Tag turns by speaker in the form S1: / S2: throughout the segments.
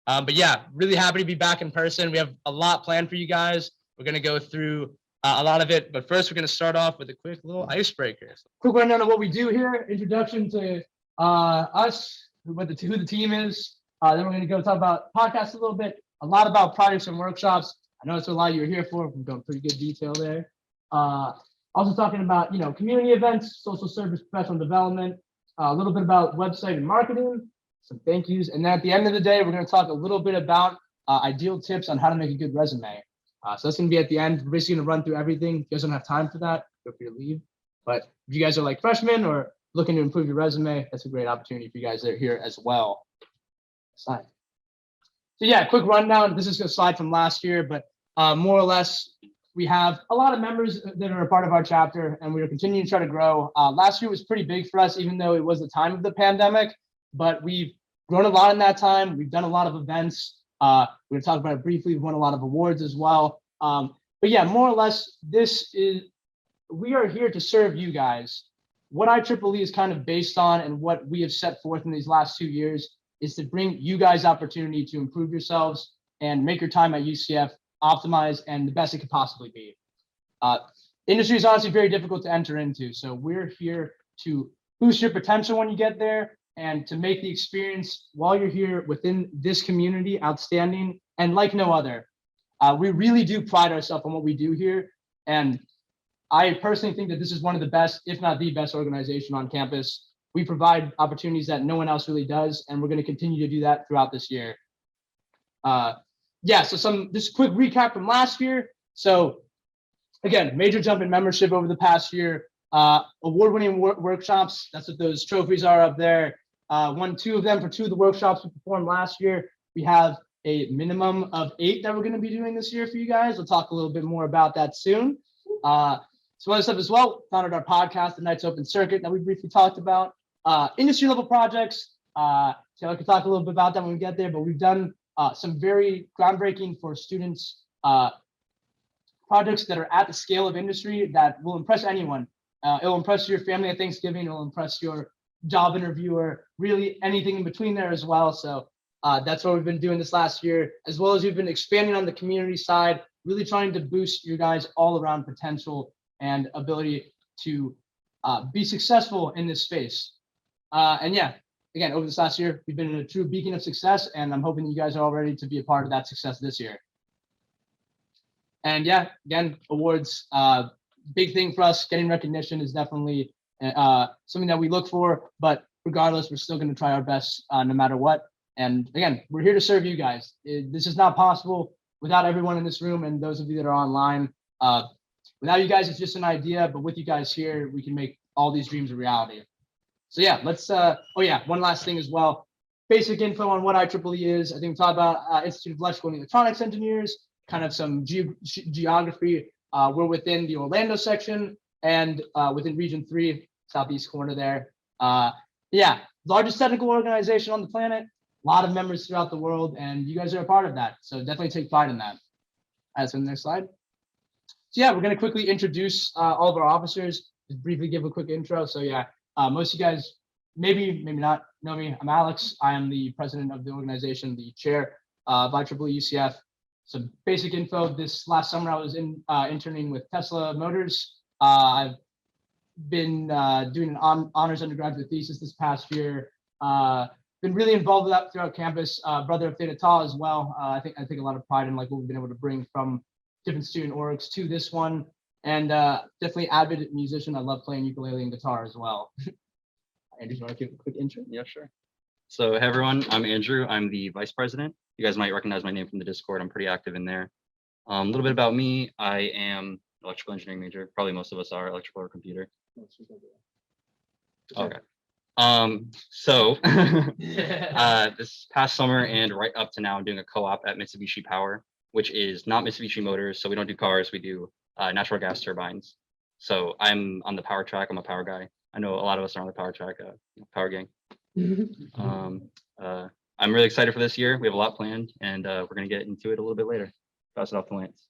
S1: But yeah, really happy to be back in person. We have a lot planned for you guys. We're going to go through a lot of it, but first we're going to start off with a quick little icebreaker. Quick rundown of what we do here. Introduction to us, who the team is. Then we're going to go talk about podcasts a little bit, a lot about projects and workshops. I know that's what a lot of you are here for. We've done pretty good detail there. Also talking about, community events, social service, professional development, a little bit about website and marketing, some thank yous. And then at the end of the day, we're going to talk a little bit about ideal tips on how to make a good resume. So that's going to be at the end. We're basically going to run through everything. If you guys don't have time for that, feel free to leave. But if you guys are like freshmen or looking to improve your resume, that's a great opportunity for you guys that are here as well. So yeah, quick rundown. This is a slide from last year, but more or less, we have a lot of members that are a part of our chapter, and we are continuing to try to grow. Last year was pretty big for us, even though it was the time of the pandemic, but we've grown a lot in that time. We've done a lot of events. We're going to talk about it briefly. We've won a lot of awards as well. But yeah, more or less, we are here to serve you guys. What IEEE is kind of based on and what we have set forth in these last 2 years is to bring you guys opportunity to improve yourselves and make your time at UCF optimized and the best it could possibly be. Industry is honestly very difficult to enter into. So we're here to boost your potential when you get there and to make the experience while you're here within this community outstanding and like no other. We really do pride ourselves on what we do here. And I personally think that this is one of the best, if not the best organization on campus. We provide opportunities that no one else really does, and we're going to continue to do that throughout this year. Yeah, so just a quick recap from last year. So again, major jump in membership over the past year. Award-winning workshops, that's what those trophies are up there. Won 2 of them for 2 of the workshops we performed last year. We have a minimum of 8 that we're going to be doing this year for you guys. We'll talk a little bit more about that soon. Some other stuff as well. Founded our podcast, the Knights Open Circuit, that we briefly talked about. Industry level projects. So I could talk a little bit about that when we get there, but we've done some very groundbreaking for students projects that are at the scale of industry that will impress anyone. It'll impress your family at Thanksgiving. It'll impress your job interviewer, really anything in between there as well. So that's what we've been doing this last year, as well as we've been expanding on the community side, really trying to boost your guys' all around potential and ability to be successful in this space. And yeah, again, over this last year, we've been in a true beacon of success, and I'm hoping you guys are all ready to be a part of that success this year. And yeah, again, awards, big thing for us. Getting recognition is definitely something that we look for, but regardless, we're still going to try our best no matter what. And again, we're here to serve you guys. This is not possible without everyone in this room and those of you that are online. Without you guys, it's just an idea, but with you guys here, we can make all these dreams a reality. So yeah, let's, oh yeah, one last thing as well. Basic info on what IEEE is. I think we talked about Institute of Electrical and Electronics Engineers, kind of some geography. We're within the Orlando section and within Region 3, Southeast corner there. Yeah, largest technical organization on the planet, a lot of members throughout the world, and you guys are a part of that. So definitely take pride in that. That's in the next slide. So yeah, we're going to quickly introduce all of our officers, just briefly give a quick intro. So yeah, most of you guys maybe not know me. I'm Alex. I am the president of the organization, the chair of IEEE UCF. Some basic info. This last summer, I was interning with Tesla Motors. I've been doing an honors undergraduate thesis this past year. Been really involved with that throughout campus. Brother of Theta Tau as well. I think a lot of pride in like what we've been able to bring from different student orgs to this one, and definitely avid musician. I love playing ukulele and guitar as well. Andrew, do you want to give a quick intro?
S2: Yeah, sure. So hey everyone, I'm Andrew. I'm the vice president. You guys might recognize my name from the Discord. I'm pretty active in there. A little bit about me. I am an electrical engineering major. Probably most of us are electrical or computer. Okay. So this past summer and right up to now, I'm doing a co-op at Mitsubishi Power, which is not Mitsubishi Motors. So we don't do cars, we do natural gas turbines. So I'm on the power track. I'm a power guy. I know a lot of us are on the power track, power gang. I'm really excited for this year. We have a lot planned, and we're going to get into it a little bit later. Pass it off to Lance.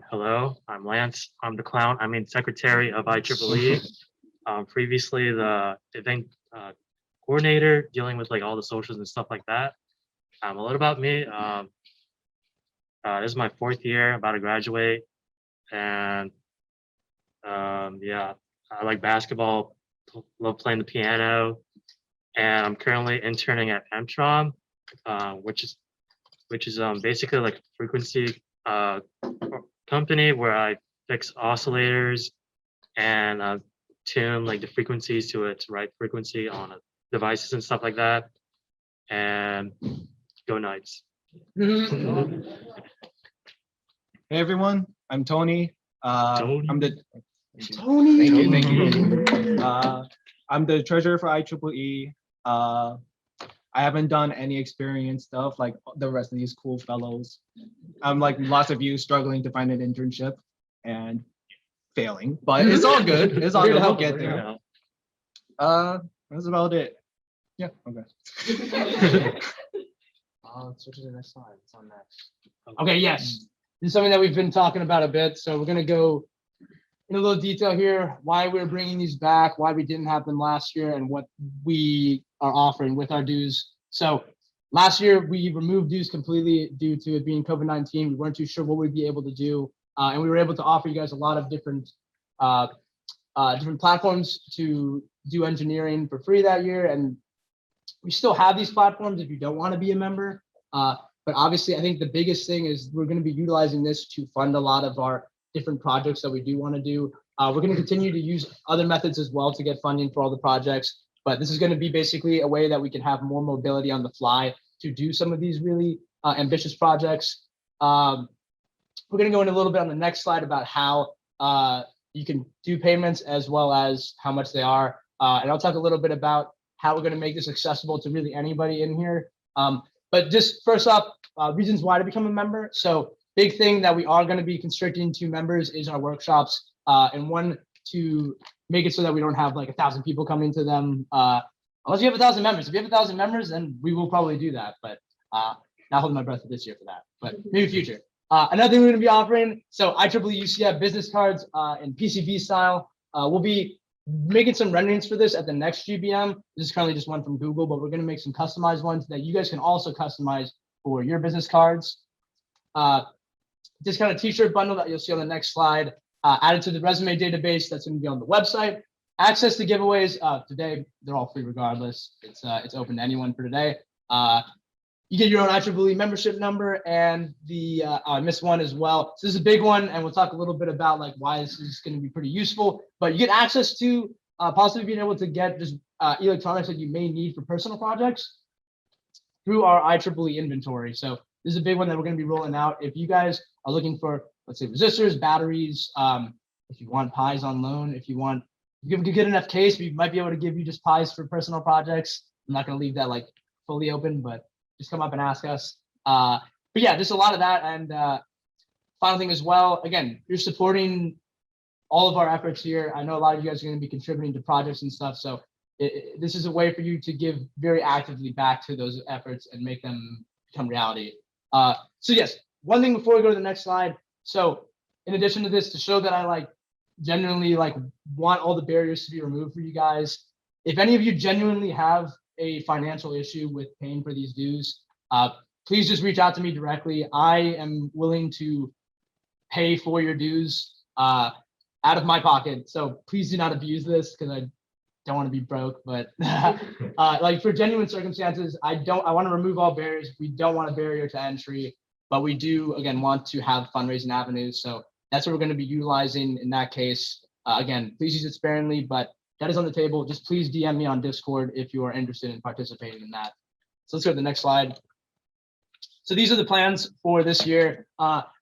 S3: Hello, I'm Lance. I'm the clown. I mean, secretary of IEEE. Previously, the event coordinator, dealing with like all the socials and stuff like that. A little about me. This is my 4th year, about to graduate, and yeah, I like basketball, love playing the piano, and I'm currently interning at Emtron, which is basically like a frequency company where I fix oscillators and tune like the frequencies to its right frequency on devices and stuff like that. And go Knights.
S1: Mhm.
S4: Hey everyone, I'm Tony.
S3: Tony.
S4: I'm the
S1: Tony.
S4: thank you. I'm the treasurer for IEEE. I haven't done any experience stuff like the rest of these cool fellows. I'm like lots of you struggling to find an internship and failing, but it's all good. It's all
S1: Here to
S4: good. We'll
S1: help,
S4: get
S1: we're here to
S4: there. That's about it. Yeah. Okay.
S1: Let's switch to the next slide. It's on next. Okay, yes. This is something that we've been talking about a bit. So we're gonna go in a little detail here, why we're bringing these back, why we didn't have them last year, and what we are offering with our dues. So last year we removed dues completely due to it being COVID-19. We weren't too sure what we'd be able to do. And we were able to offer you guys a lot of different platforms to do engineering for free that year. And we still have these platforms if you don't want to be a member. But obviously, I think the biggest thing is we're going to be utilizing this to fund a lot of our different projects that we do want to do. We're going to continue to use other methods as well to get funding for all the projects. But this is going to be basically a way that we can have more mobility on the fly to do some of these really ambitious projects. We're going to go in a little bit on the next slide about how you can do payments as well as how much they are. And I'll talk a little bit about how we're going to make this accessible to really anybody in here. But just first off, reasons why to become a member. So big thing that we are going to be constricting to members is our workshops, and one to make it so that we don't have like 1,000 people coming to them. Unless you have 1,000 members. If you have 1,000 members, then we will probably do that. But not holding my breath for this year for that. But maybe future. Another thing we're going to be offering. So IEEE UCF business cards in PCB style. We'll be making some renderings for this at the next GBM. This is currently just one from Google, but we're going to make some customized ones that you guys can also customize for your business cards. This kind of t-shirt bundle that you'll see on the next slide, added to the resume database that's going to be on the website. Access to giveaways today, they're all free regardless. It's open to anyone for today. You get your own IEEE membership number, and the I missed one as well. So this is a big one, and we'll talk a little bit about like why this is going to be pretty useful. But you get access to possibly being able to get just electronics that you may need for personal projects through our IEEE inventory. So this is a big one that we're going to be rolling out. If you guys are looking for, let's say, resistors, batteries, if you want pies on loan, if you could get enough case, we might be able to give you just pies for personal projects. I'm not going to leave that like fully open, but just come up and ask us. But yeah, just a lot of that. And final thing as well, again, you're supporting all of our efforts here. I know a lot of you guys are going to be contributing to projects and stuff. So this is a way for you to give very actively back to those efforts and make them become reality. So yes, one thing before we go to the next slide. So in addition to this, to show that I genuinely want all the barriers to be removed for you guys. If any of you genuinely have a financial issue with paying for these dues, please just reach out to me directly. I am willing to pay for your dues out of my pocket. So please do not abuse this, because I don't want to be broke. But for genuine circumstances, I want to remove all barriers. We don't want a barrier to entry, but we do again want to have fundraising avenues. So that's what we're going to be utilizing in that case. Again, please use it sparingly, but that is on the table. Just please DM me on Discord if you are interested in participating in that. So let's go to the next slide. So these are the plans for this year.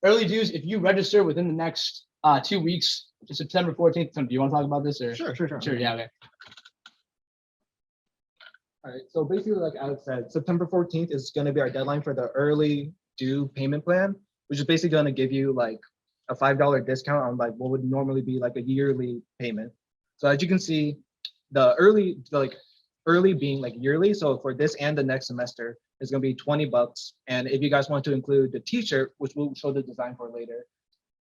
S1: Early dues, if you register within the next 2 weeks, to September 14th. Do you want to talk about this? Or?
S4: Sure.
S1: Sure, yeah, okay.
S4: All right. So basically, like Alex said, September 14th is going to be our deadline for the early due payment plan, which is basically going to give you like a $5 discount on like what would normally be like a yearly payment. So as you can see, the early being like yearly. So for this and the next semester, it's going to be $20. And if you guys want to include the t-shirt, which we'll show the design for later,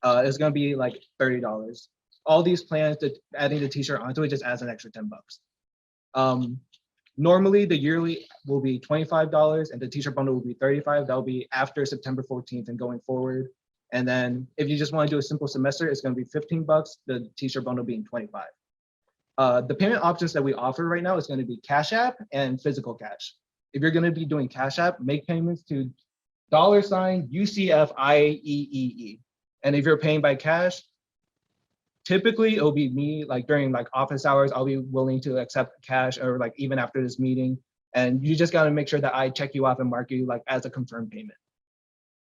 S4: it's going to be like $30. All these plans, adding the t-shirt onto it just adds an extra $10. Normally, the yearly will be $25 and the t-shirt bundle will be $35. That'll be after September 14th and going forward. And then if you just want to do a simple semester, it's going to be $15, the t-shirt bundle being 25. The payment options that we offer right now is going to be Cash App and physical cash. If you're going to be doing Cash App, make payments to $UCF IEEE. And if you're paying by cash, typically it'll be me, like during like office hours, I'll be willing to accept cash, or like even after this meeting. And you just got to make sure that I check you off and mark you like as a confirmed payment.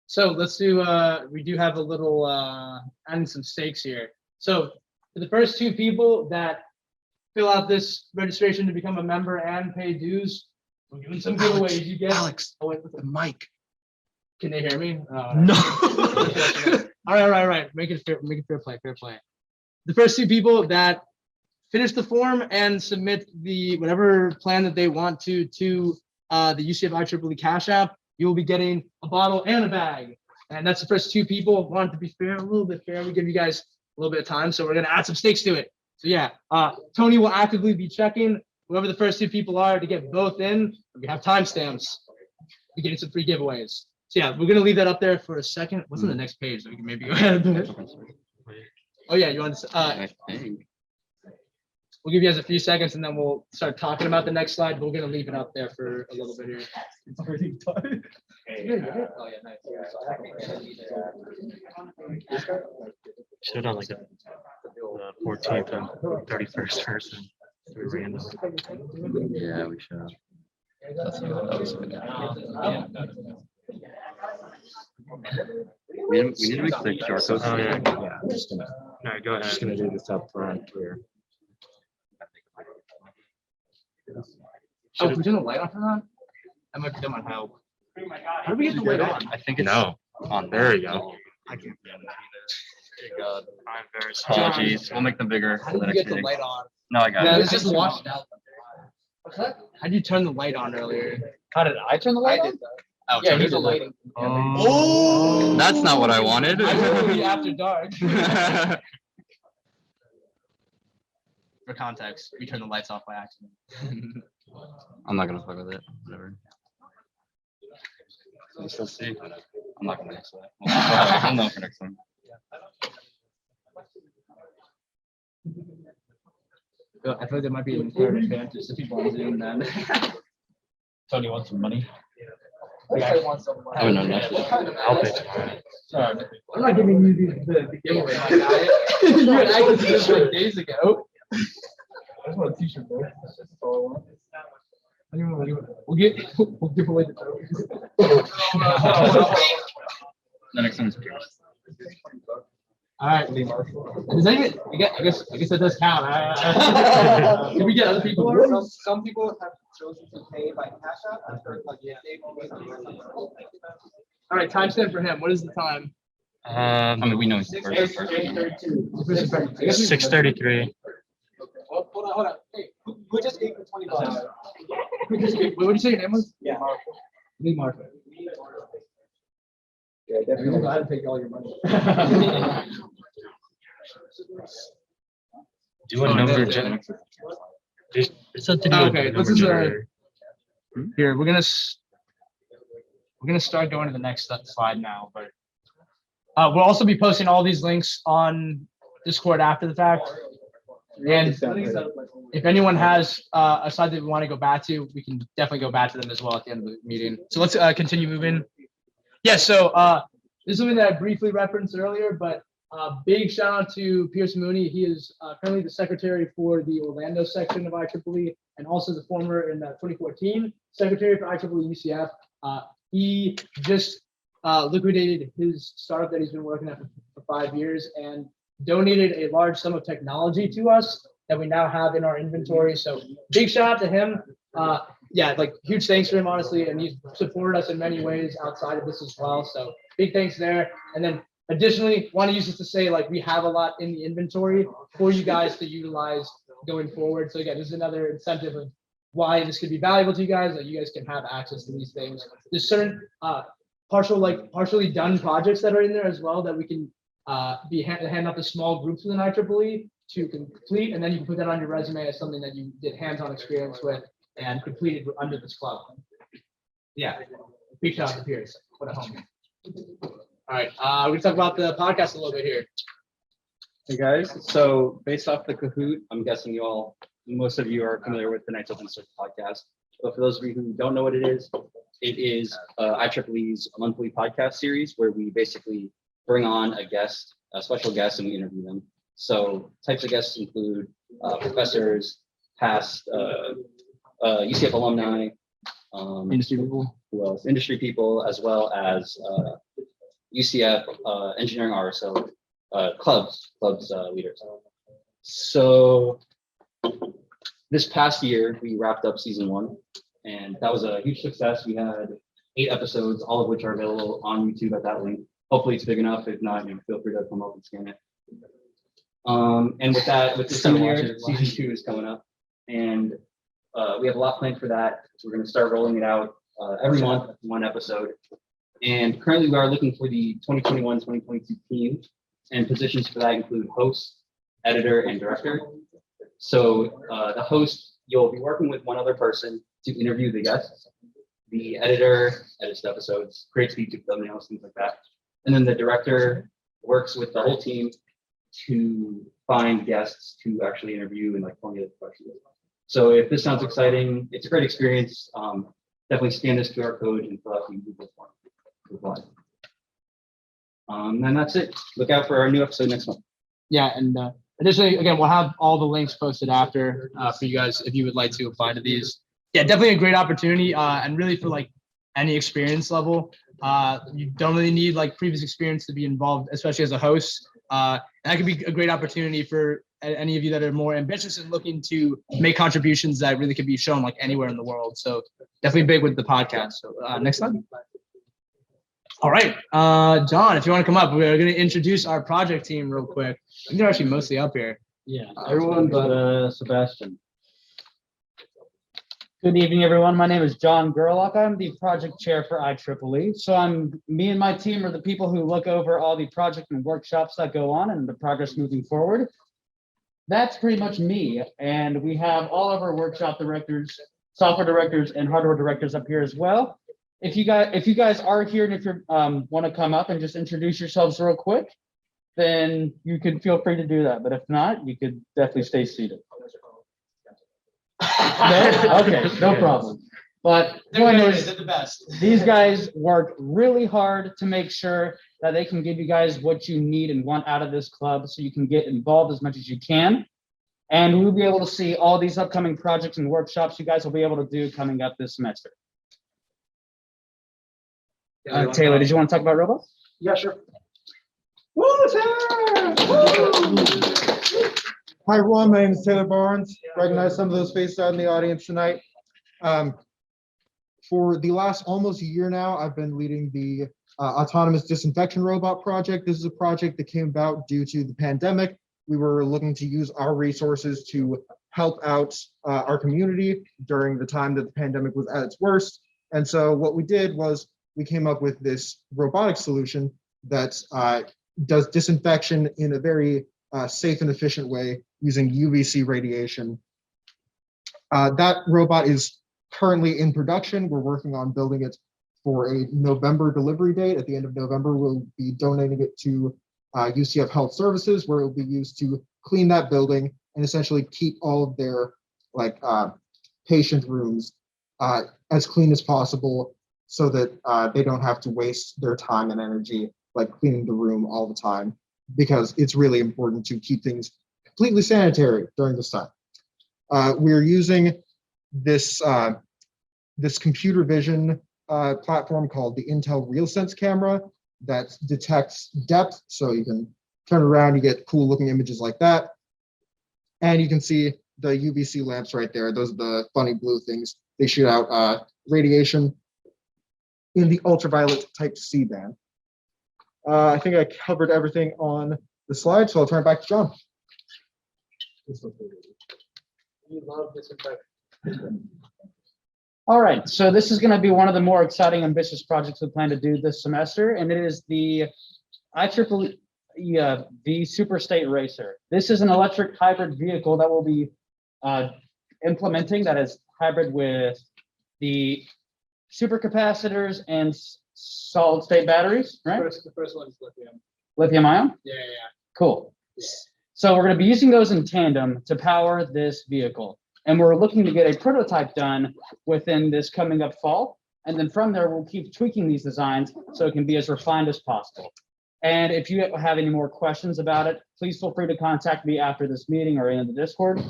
S1: So let's do, we do have a little, adding some stakes here. So for the first 2 people that fill out this registration to become a member and pay dues, we're doing some giveaways. You get
S4: Alex,
S1: oh, wait,
S4: the mic.
S1: can they hear me?
S4: No.
S1: All right. Make it fair play. The first 2 people that finish the form and submit the whatever plan that they want to the UCF IEEE Cash App, you will be getting a bottle and a bag. And that's the first 2 people. Want to be fair, a little bit fair. We give you guys a little bit of time, so we're gonna add some stakes to it. So yeah, Tony will actively be checking whoever the first 2 people are to get both in. We have timestamps. We're getting some free giveaways. So yeah, we're gonna leave that up there for a second. What's on the next page? So we can maybe go ahead. Oh yeah, you want to?
S2: I think.
S1: We'll give you guys a few seconds and then we'll start talking about the next slide. We're gonna leave it up there for a little bit here.
S4: It's already done.
S1: Oh yeah, nice.
S3: Should have done like the 14th and 31st person. Random.
S2: Yeah, we should. That's that was we need to make the QR code.
S3: Oh, yeah.
S5: Yeah, I'm just gonna,
S3: All right, go
S5: I'm just
S3: ahead.
S5: gonna do this up front here.
S1: Oh, can we turn the light on for that? That might help. How do we get the light on?
S2: I think it's
S3: No.
S2: on
S3: There you go.
S1: I can't.
S2: God.
S3: I'm very sorry.
S2: Apologies. We'll make them bigger
S1: How
S2: for
S1: did
S2: the
S1: you
S2: next
S1: get the
S2: meeting.
S1: light on?
S2: No, I got
S1: Yeah,
S2: it.
S1: it's just washed out. What's that? How did you turn the light on earlier?
S4: How did I turn the light on?
S2: Oh,
S1: Yeah,
S2: turn
S1: he's
S2: it
S1: a
S2: on.
S1: lighting.
S2: Oh, that's not what I wanted.
S1: Absolutely after dark. For context, we turned the lights off by accident.
S2: I'm not gonna fuck with it. Whatever. We'll still see. I'm not gonna mix that. We'll know for next time.
S1: I feel like there might be an inherent advantage to people on Zoom then.
S5: Tony wants some money.
S2: Oh, no, no.
S3: I'll pay tomorrow.
S1: I'm not giving you the giveaway, my guy. You had access to this like days ago.
S4: I just want a t-shirt, bro. That's all I want.
S1: We'll give away the trophies.
S2: The next one is Pierce.
S1: All right. Does that even, I guess that does count. Can we get other people?
S4: Some people have chosen to pay by Cash App after like
S1: All right, timestamp for him. What is the time?
S2: I mean, we know it's the first.
S3: 6:33.
S1: Hold on. Hey,
S4: Who just gave me $20?
S1: what did you say your name was?
S4: Yeah.
S1: Lee Martha.
S4: Yeah,
S1: We're gonna go
S4: definitely.
S1: ahead and take all your money.
S3: Do a number gen. It's up to do.
S1: Okay, this is here. We're gonna start going to the next slide now, but we'll also be posting all these links on Discord after the fact. And if anyone has a slide that we want to go back to, we can definitely go back to them as well at the end of the meeting. So let's continue moving. Yeah, so this is something that I briefly referenced earlier, but big shout out to Pierce Mooney. He is currently the secretary for the Orlando section of IEEE and also the former in 2014 secretary for IEEE UCF. He just liquidated his startup that he's been working at for 5 years and donated a large sum of technology to us that we now have in our inventory. So big shout out to him. Yeah, like huge thanks for him, honestly. And he's supported us in many ways outside of this as well. So big thanks there. And then additionally, want to use this to say, like, we have a lot in the inventory for you guys to utilize going forward. So again, this is another incentive of why this could be valuable to you guys, that you guys can have access to these things. There's certain partially done projects that are in there as well that we can hand out to small groups within IEEE to complete, and then you can put that on your resume as something that you did hands-on experience with. and completed under this club. Yeah, big shout out to Pierce. What a homie. All right, we're gonna talk about the podcast a little bit here.
S2: Hey guys, so based off the Kahoot, I'm guessing most of you are familiar with the Knights Open Source podcast. But for those of you who don't know what it is IEEE's monthly podcast series where we basically bring on a special guest, and we interview them. So types of guests include professors, past UCF alumni,
S1: Industry people.
S2: who else? Industry people, as well as UCF engineering RSO clubs leaders. So this past year, we wrapped up season 1, and that was a huge success. We had 8 episodes, all of which are available on YouTube at that link. Hopefully it's big enough. If not, feel free to come up and scan it. And with this
S1: Start
S2: year,
S1: watching it live.
S2: season 2 is coming up, and we have a lot planned for that. So we're going to start rolling it out every month, 1 episode. And currently, we are looking for the 2021-2022 team, and positions for that include host, editor, and director. So the host, you'll be working with one other person to interview the guests. The editor edits the episodes, creates the YouTube thumbnails, things like that. And then the director works with the whole team to find guests to actually interview and formulate the questions. So if this sounds exciting, it's a great experience. Definitely scan this QR code and fill out the Google form. And that's it. Look out for our new episode next month.
S1: Yeah, and additionally, again, we'll have all the links posted after for you guys if you would like to apply to these. Yeah, definitely a great opportunity, and really for any experience level. You don't really need previous experience to be involved, especially as a host. And that could be a great opportunity for any of you that are more ambitious and looking to make contributions that really could be shown anywhere in the world. So definitely big with the podcast. So next time. All right, John, if you want to come up, we're going to introduce our project team real quick. I think they're actually mostly up here.
S5: Yeah, everyone but Sebastian. Good evening, everyone. My name is John Gerlach. I'm the project chair for IEEE. So me and my team are the people who look over all the project and workshops that go on and the progress moving forward. That's pretty much me. And we have all of our workshop directors, software directors, and hardware directors up here as well. If you guys are here and if you want to come up and just introduce yourselves real quick, then you can feel free to do that. But if not, you could definitely stay seated. No? Okay, no problem. But point is,
S1: They're the best.
S5: these guys work really hard to make sure that they can give you guys what you need and want out of this club so you can get involved as much as you can. And we'll be able to see all these upcoming projects and workshops you guys will be able to do coming up this semester. Taylor, did you want to talk about robots?
S4: Yeah, sure.
S6: Hi, everyone. My name is Taylor Barnes. Recognize some of those faces out in the audience tonight. For the last almost year now, I've been leading the autonomous disinfection robot project. This is a project that came about due to the pandemic. We were looking to use our resources to help out our community during the time that the pandemic was at its worst. And so what we did was we came up with this robotic solution that does disinfection in a very safe and efficient way using UVC radiation. That robot is currently in production. We're working on building it for a November delivery date. At the end of November, we'll be donating it to UCF Health Services, where it will be used to clean that building and essentially keep all of their patient rooms as clean as possible, so that they don't have to waste their time and energy cleaning the room all the time, because it's really important to keep things completely sanitary during this time. We're using this computer vision platform called the Intel RealSense camera that detects depth, so you can turn around, you get cool looking images like that. And you can see the UVC lamps right there. Those are the funny blue things. They shoot out radiation in the ultraviolet type C band. I think I covered everything on the slide, so I'll turn it back to John.
S1: We love disinfection.
S5: All right, so this is going to be one of the more exciting, ambitious projects we plan to do this semester, and it is the IEEE the Superstate Racer. This is an electric hybrid vehicle that will be implementing that is hybrid with the supercapacitors and solid state batteries, right?
S1: The first one is lithium.
S5: Lithium ion?
S1: Yeah.
S5: Cool. So we're going to be using those in tandem to power this vehicle. And we're looking to get a prototype done within this coming up fall. And then from there, we'll keep tweaking these designs so it can be as refined as possible. And if you have any more questions about it, please feel free to contact me after this meeting or in the Discord.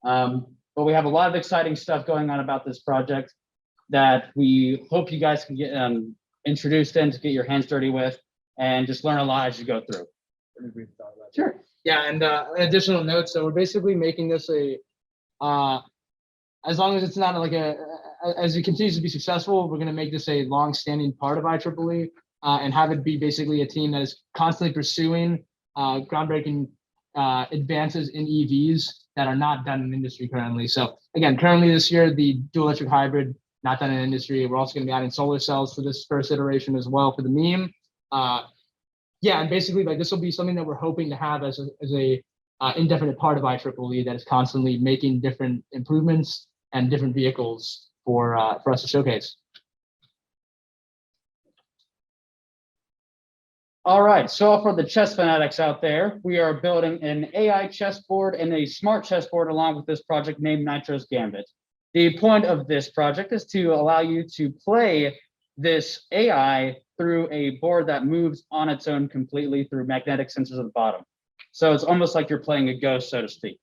S5: But we have a lot of exciting stuff going on about this project that we hope you guys can get introduced in to get your hands dirty with and just learn a lot as you go through. Sure.
S1: Yeah, and an additional note, so we're basically making this a, as long as it's not like as it continues to be successful, we're gonna make this a long-standing part of IEEE and have it be basically a team that is constantly pursuing groundbreaking advances in EVs that are not done in industry currently. So again, currently this year, the dual electric hybrid, not done in industry. We're also gonna be adding solar cells for this first iteration as well for the meme. Yeah, and basically like this will be something that we're hoping to have as a indefinite part of IEEE that is constantly making different improvements and different vehicles for us to showcase.
S5: All right, so for the chess fanatics out there, we are building an AI chessboard and a smart chessboard along with this project named Nitros Gambit. The point of this project is to allow you to play this AI through a board that moves on its own completely through magnetic sensors at the bottom. So it's almost like you're playing a ghost, so to speak.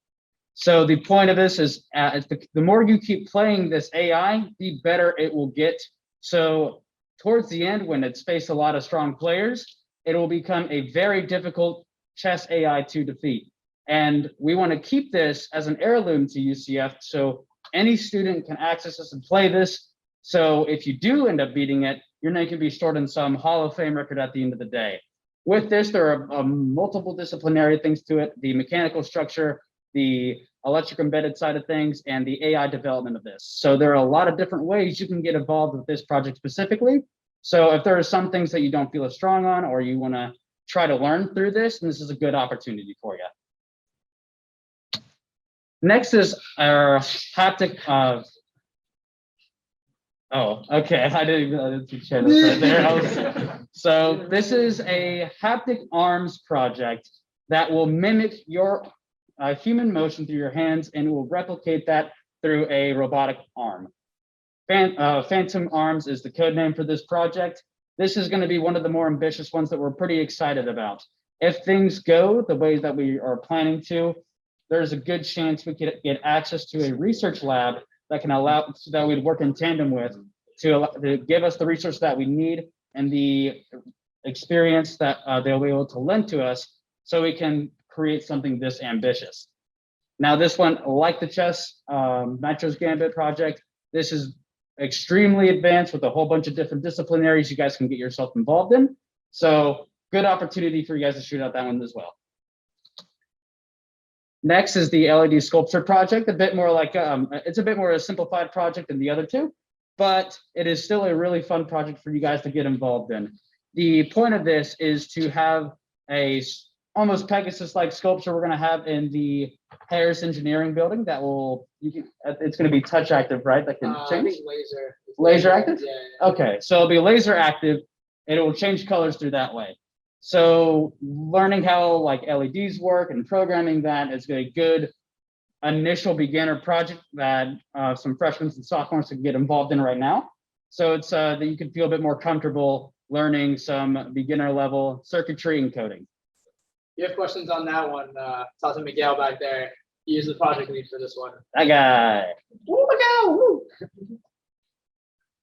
S5: So the point of this is the more you keep playing this AI, the better it will get. So towards the end, when it's faced a lot of strong players, it will become a very difficult chess AI to defeat. And we want to keep this as an heirloom to UCF so any student can access this and play this. So if you do end up beating it, your name can be stored in some Hall of Fame record at the end of the day. With this, there are multiple disciplinary things to it: the mechanical structure, the electric embedded side of things, and the AI development of this. So there are a lot of different ways you can get involved with this project specifically. So if there are some things that you don't feel as strong on, or you want to try to learn through this, then this is a good opportunity for you. Next is our haptic. Oh, okay. I didn't share this right there. So this is a haptic arms project that will mimic your human motion through your hands and will replicate that through a robotic arm. Phantom Arms is the code name for this project. This is going to be one of the more ambitious ones that we're pretty excited about. If things go the way that we are planning to, there's a good chance we could get access to a research lab that can allow that we'd work in tandem with to give us the resource that we need and the experience that they'll be able to lend to us so we can create something this ambitious. Now, this one, like the chess Nitros Gambit project, this is extremely advanced with a whole bunch of different disciplinaries you guys can get yourself involved in. So good opportunity for you guys to shoot out that one as well. Next is the LED sculpture project, a bit more like, it's a bit more a simplified project than the other two, but it is still a really fun project for you guys to get involved in. The point of this is to have a almost Pegasus-like sculpture we're gonna have in the Harris Engineering Building that will, it's gonna be touch active, right? That can change? Laser active?
S1: Yeah.
S5: Okay, so it'll be laser active and it will change colors through that way. So learning how like LEDs work and programming that is a good initial beginner project that some freshmen and sophomores can get involved in right now. So it's that you can feel a bit more comfortable learning some beginner level circuitry and coding.
S1: If you have questions on that one, talk to Miguel back there. He is the project lead for this one.
S5: That guy.
S1: Woo, Miguel!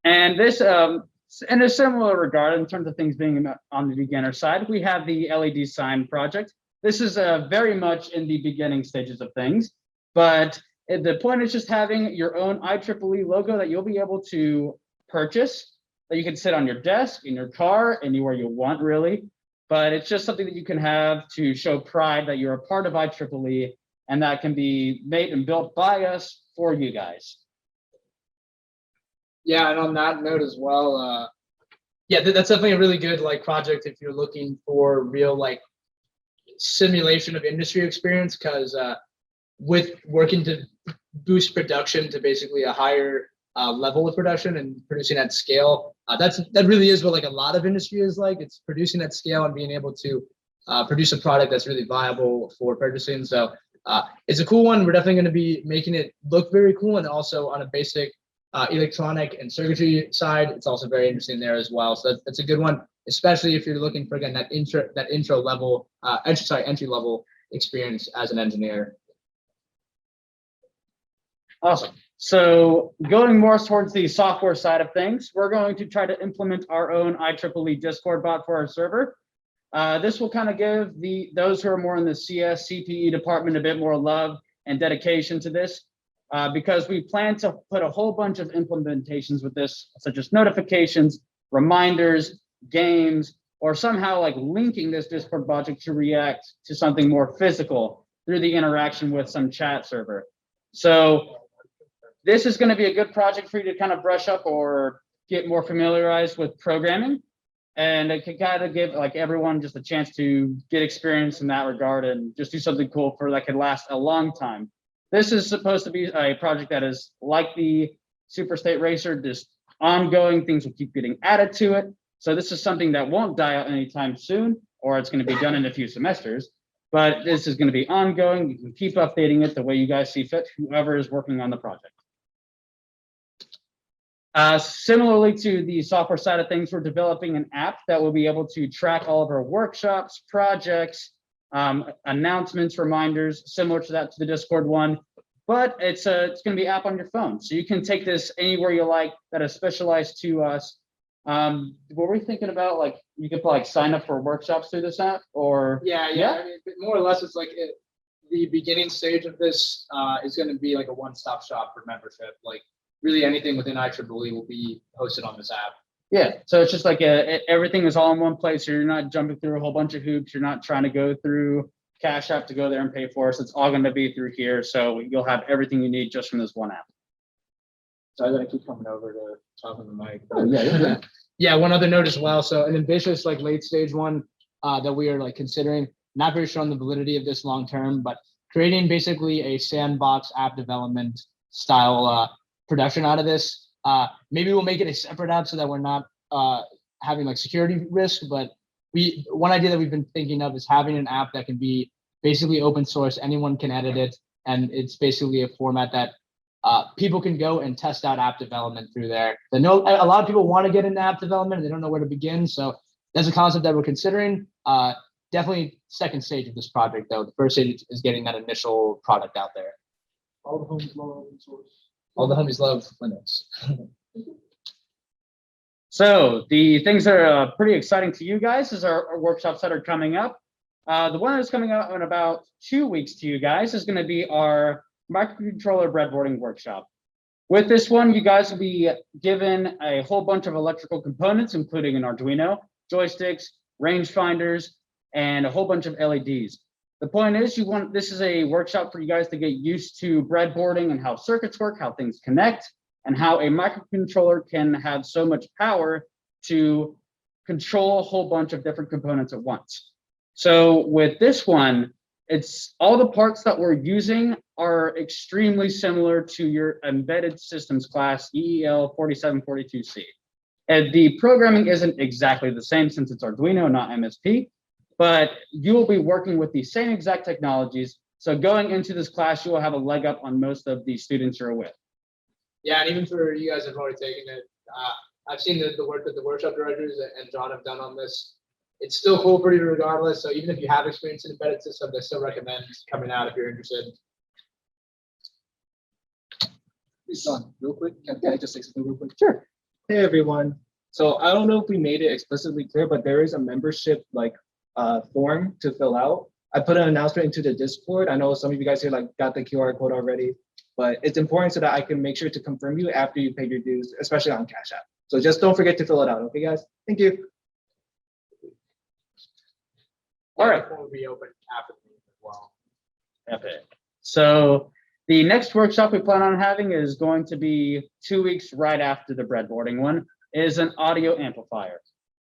S5: And this, in a similar regard, in terms of things being on the beginner side, we have the LED sign project. This is very much in the beginning stages of things, but the point is just having your own IEEE logo that you'll be able to purchase, that you can sit on your desk, in your car, anywhere you want, really. But it's just something that you can have to show pride that you're a part of IEEE, and that can be made and built by us for you guys.
S1: Yeah, and on that note as well, yeah, that's definitely a really good like project if you're looking for real like simulation of industry experience, because with working boost production to basically a higher level of production and producing at scale. That really is what like a lot of industry is like. It's producing at scale and being able to produce a product that's really viable for purchasing. So it's a cool one. We're definitely going to be making it look very cool, and also on a basic electronic and circuitry side, it's also very interesting there as well. So that's a good one, especially if you're looking for again that entry level experience as an engineer.
S5: Awesome. So going more towards the software side of things, we're going to try to implement our own IEEE Discord bot for our server. This will kind of give those who are more in the CS, CPE department a bit more love and dedication to this, because we plan to put a whole bunch of implementations with this, such as notifications, reminders, games, or somehow like linking this Discord project to react to something more physical through the interaction with some chat server. So this is going to be a good project for you to kind of brush up or get more familiarized with programming. And it can kind of give like everyone just a chance to get experience in that regard and just do something cool that could last a long time. This is supposed to be a project that is like the Superstate Racer, just ongoing. Things will keep getting added to it. So this is something that won't die out anytime soon, or it's going to be done in a few semesters. But this is going to be ongoing. You can keep updating it the way you guys see fit, whoever is working on the project. Similarly to the software side of things, we're developing an app that will be able to track all of our workshops, projects, announcements, reminders, similar to the Discord one, but it's going to be an app on your phone. So you can take this anywhere you like that is specialized to us. What were we thinking about? Like you could like sign up for workshops through this app, or
S1: Yeah. I mean, more or less, it's like the beginning stage of this is going to be like a one-stop shop for membership. Like really anything within IEEE will be hosted on this app.
S5: Yeah, so it's just like everything is all in one place. So you're not jumping through a whole bunch of hoops. You're not trying to go through Cash App to go there and pay for it. So it's all going to be through here. So you'll have everything you need just from this one app.
S4: So I'm gonna keep coming over to top of the mic.
S1: Yeah, one other note as well. So an ambitious like late stage one that we are like considering, not very sure on the validity of this long term, but creating basically a sandbox app development style production out of this. Maybe we'll make it a separate app so that we're not having like security risk, but one idea that we've been thinking of is having an app that can be basically open source. Anyone can edit it, and it's basically a format that people can go and test out app development through there. I know a lot of people want to get into app development and they don't know where to begin. So that's a concept that we're considering. Definitely second stage of this project though. The first stage is getting that initial product out there.
S6: All the homies love open source.
S1: All the homies love Linux.
S5: So the things that are pretty exciting to you guys is our workshops that are coming up. The one that's coming out in about 2 weeks to you guys is going to be our microcontroller breadboarding workshop. With this one, you guys will be given a whole bunch of electrical components, including an Arduino, joysticks, rangefinders, and a whole bunch of LEDs. The point is, this is a workshop for you guys to get used to breadboarding and how circuits work, how things connect, and how a microcontroller can have so much power to control a whole bunch of different components at once. So with this one, it's all the parts that we're using are extremely similar to your embedded systems class, EEL 4742C. And the programming isn't exactly the same since it's Arduino, not MSP, but you will be working with the same exact technologies. So going into this class, you will have a leg up on most of the students you're with.
S1: Yeah, and even for you guys that have already taken it, I've seen the work that the workshop directors and John have done on this. It's still cool for you regardless. So even if you have experience in embedded systems, I still recommend coming out if you're interested.
S4: Hey, Son, real quick, can I just say something real quick?
S5: Sure.
S4: Hey, everyone. So I don't know if we made it explicitly clear, but there is a membership form to fill out. I put an announcement into the Discord. I know some of you guys here got the QR code already, but it's important so that I can make sure to confirm you after you pay your dues, especially on Cash App. So just don't forget to fill it out, okay, guys? Thank you.
S1: All right, will be open after the meeting as well.
S5: Epic. So the next workshop we plan on having is going to be 2 weeks right after the breadboarding one, is an audio amplifier.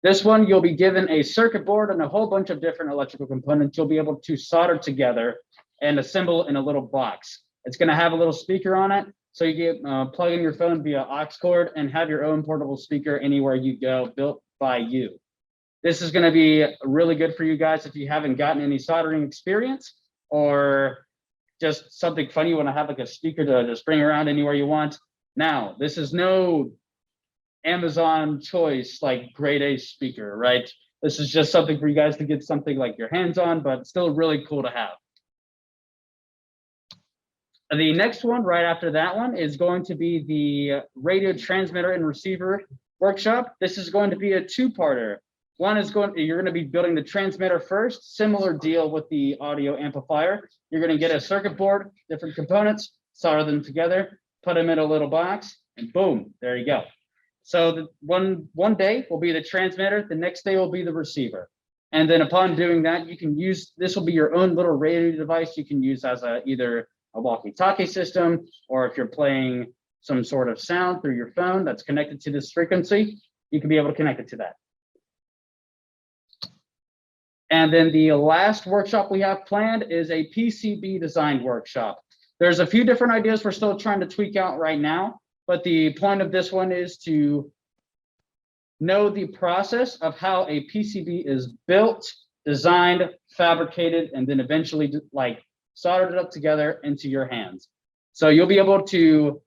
S5: This one, you'll be given a circuit board and a whole bunch of different electrical components you'll be able to solder together and assemble in a little box. It's going to have a little speaker on it. So you get plug in your phone via aux cord and have your own portable speaker anywhere you go, built by you. This is going to be really good for you guys if you haven't gotten any soldering experience, or just something funny you want to have like a speaker to just bring around anywhere you want. Now, this is no Amazon choice like grade A speaker, right? This is just something for you guys to get something like your hands on, but still really cool to have. The next one right after that one is going to be the radio transmitter and receiver workshop. This is going to be a two-parter. One is you're going to be building the transmitter first, similar deal with the audio amplifier. You're going to get a circuit board, different components, solder them together, put them in a little box, and boom, there you go. So the one day will be the transmitter, the next day will be the receiver. And then upon doing that, you can use, this will be your own little radio device you can use as either a walkie-talkie system, or if you're playing some sort of sound through your phone that's connected to this frequency, you can be able to connect it to that. And then the last workshop we have planned is a PCB design workshop. There's a few different ideas we're still trying to tweak out right now, but the point of this one is to know the process of how a PCB is built, designed, fabricated, and then eventually like soldered it up together into your hands. So you'll be able to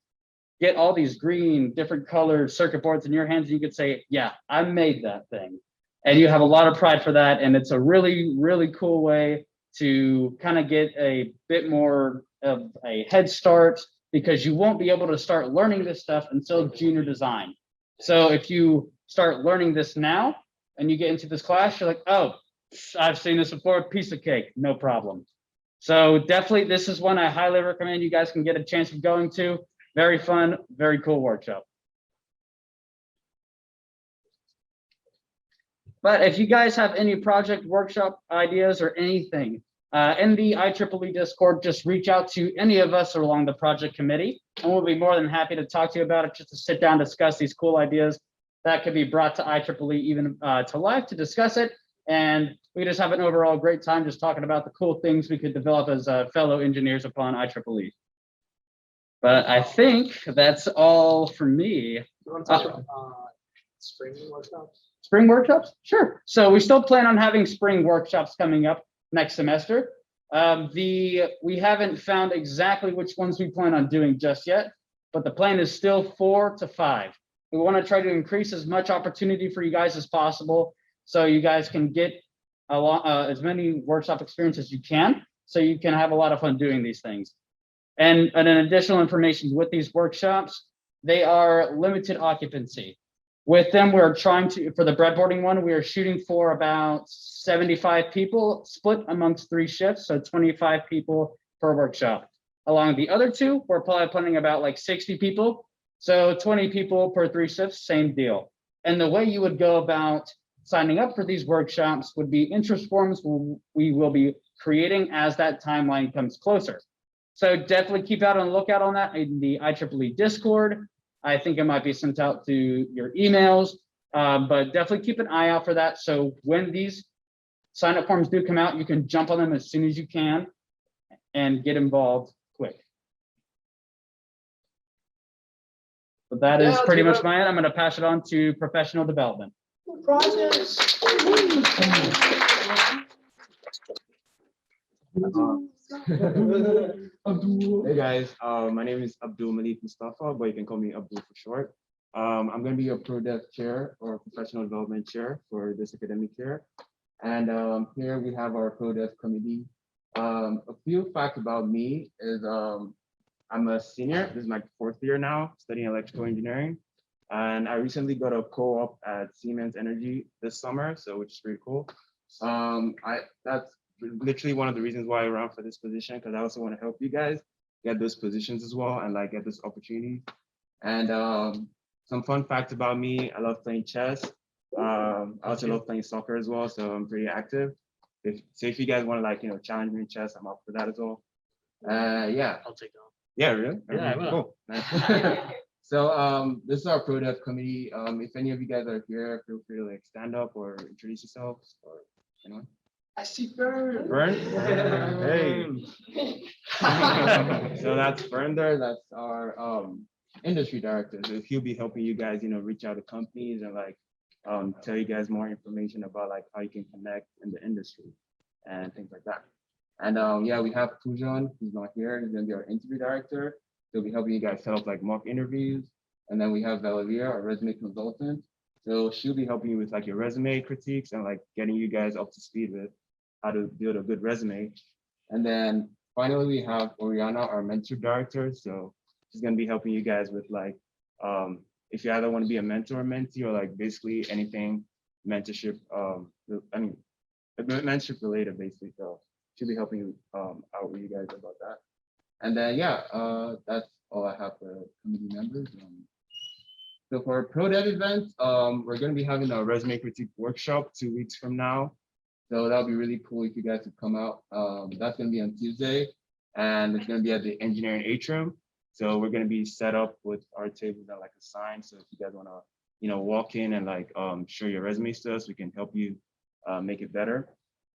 S5: get all these green, different colored circuit boards in your hands, and you could say, yeah, I made that thing. And you have a lot of pride for that. And it's a really, really cool way to kind of get a bit more of a head start, because you won't be able to start learning this stuff until junior design. So if you start learning this now and you get into this class, you're like, oh, I've seen this before, piece of cake, no problem. So definitely, this is one I highly recommend you guys can get a chance of going to. Very fun, very cool workshop. But if you guys have any project workshop ideas or anything, in the IEEE Discord, just reach out to any of us along the project committee, and we'll be more than happy to talk to you about it, just to sit down, discuss these cool ideas that could be brought to IEEE, even to life, to discuss it. And we just have an overall great time just talking about the cool things we could develop as fellow engineers upon IEEE. But I think that's all for me.
S4: You want to talk about spring workshops?
S5: Spring workshops? Sure. So we still plan on having spring workshops coming up next semester. We haven't found exactly which ones we plan on doing just yet, but the plan is still 4 to 5. We want to try to increase as much opportunity for you guys as possible, so you guys can get as many workshop experience as you can, so you can have a lot of fun doing these things. And an additional information with these workshops, they are limited occupancy. With them, we're trying to, for the breadboarding one, we are shooting for about 75 people split amongst 3 shifts, so 25 people per workshop. Along the other 2, we're probably planning about like 60 people, so 20 people per 3 shifts, same deal. And the way you would go about signing up for these workshops would be interest forms we will be creating as that timeline comes closer. So definitely keep out on the lookout on that in the IEEE Discord. I think it might be sent out to your emails, but definitely keep an eye out for that. So when these sign-up forms do come out, you can jump on them as soon as you can and get involved quick. But that is pretty much my end. I'm going to pass it on to professional development.
S7: Projects.
S8: Hey guys, my name is Abdul Malik Mustafa, but you can call me Abdul for short. I'm going to be a pro-dev chair or professional development chair for this academic year. And here we have our pro-dev committee. A few facts about me is I'm a senior. This is my 4th year now, studying electrical engineering. And I recently got a co-op at Siemens Energy this summer, so which is pretty cool. That's literally one of the reasons why I ran for this position, because I also want to help you guys get those positions as well and like get this opportunity. And some fun facts about me: I love playing chess. I also love playing soccer as well, so I'm pretty active. If you guys want to challenge me in chess, I'm up for that as well. Yeah.
S3: I'll take that.
S8: Yeah, really?
S3: Yeah, I will.
S8: Cool. Nice. So this is our pro-dev committee. If any of you guys are here, feel free to stand up or introduce yourselves or anyone.
S1: I see Fern.
S8: Fern? Hey. So that's Fern there. That's our industry director. So he'll be helping you guys, reach out to companies and like tell you guys more information about like how you can connect in the industry and things like that. And yeah, we have Pujan, who's not here. He's gonna be our interview director. He'll be helping you guys set up like mock interviews. And then we have Valeria, our resume consultant. So she'll be helping you with like your resume critiques and like getting you guys up to speed with how to build a good resume. And then finally, we have Oriana, our mentor director. So she's gonna be helping you guys with like, if you either want to be a mentor or mentee or like basically anything mentorship, mentorship related basically. So she'll be helping you out with you guys about that. And then, yeah, that's all I have for committee members. So for pro dev events, we're going to be having a resume critique workshop 2 weeks from now. So that'll be really cool if you guys could come out. That's going to be on Tuesday, and it's going to be at the engineering atrium. So we're going to be set up with our tables and like a sign. So if you guys want to, walk in and like show your resume to us, we can help you make it better.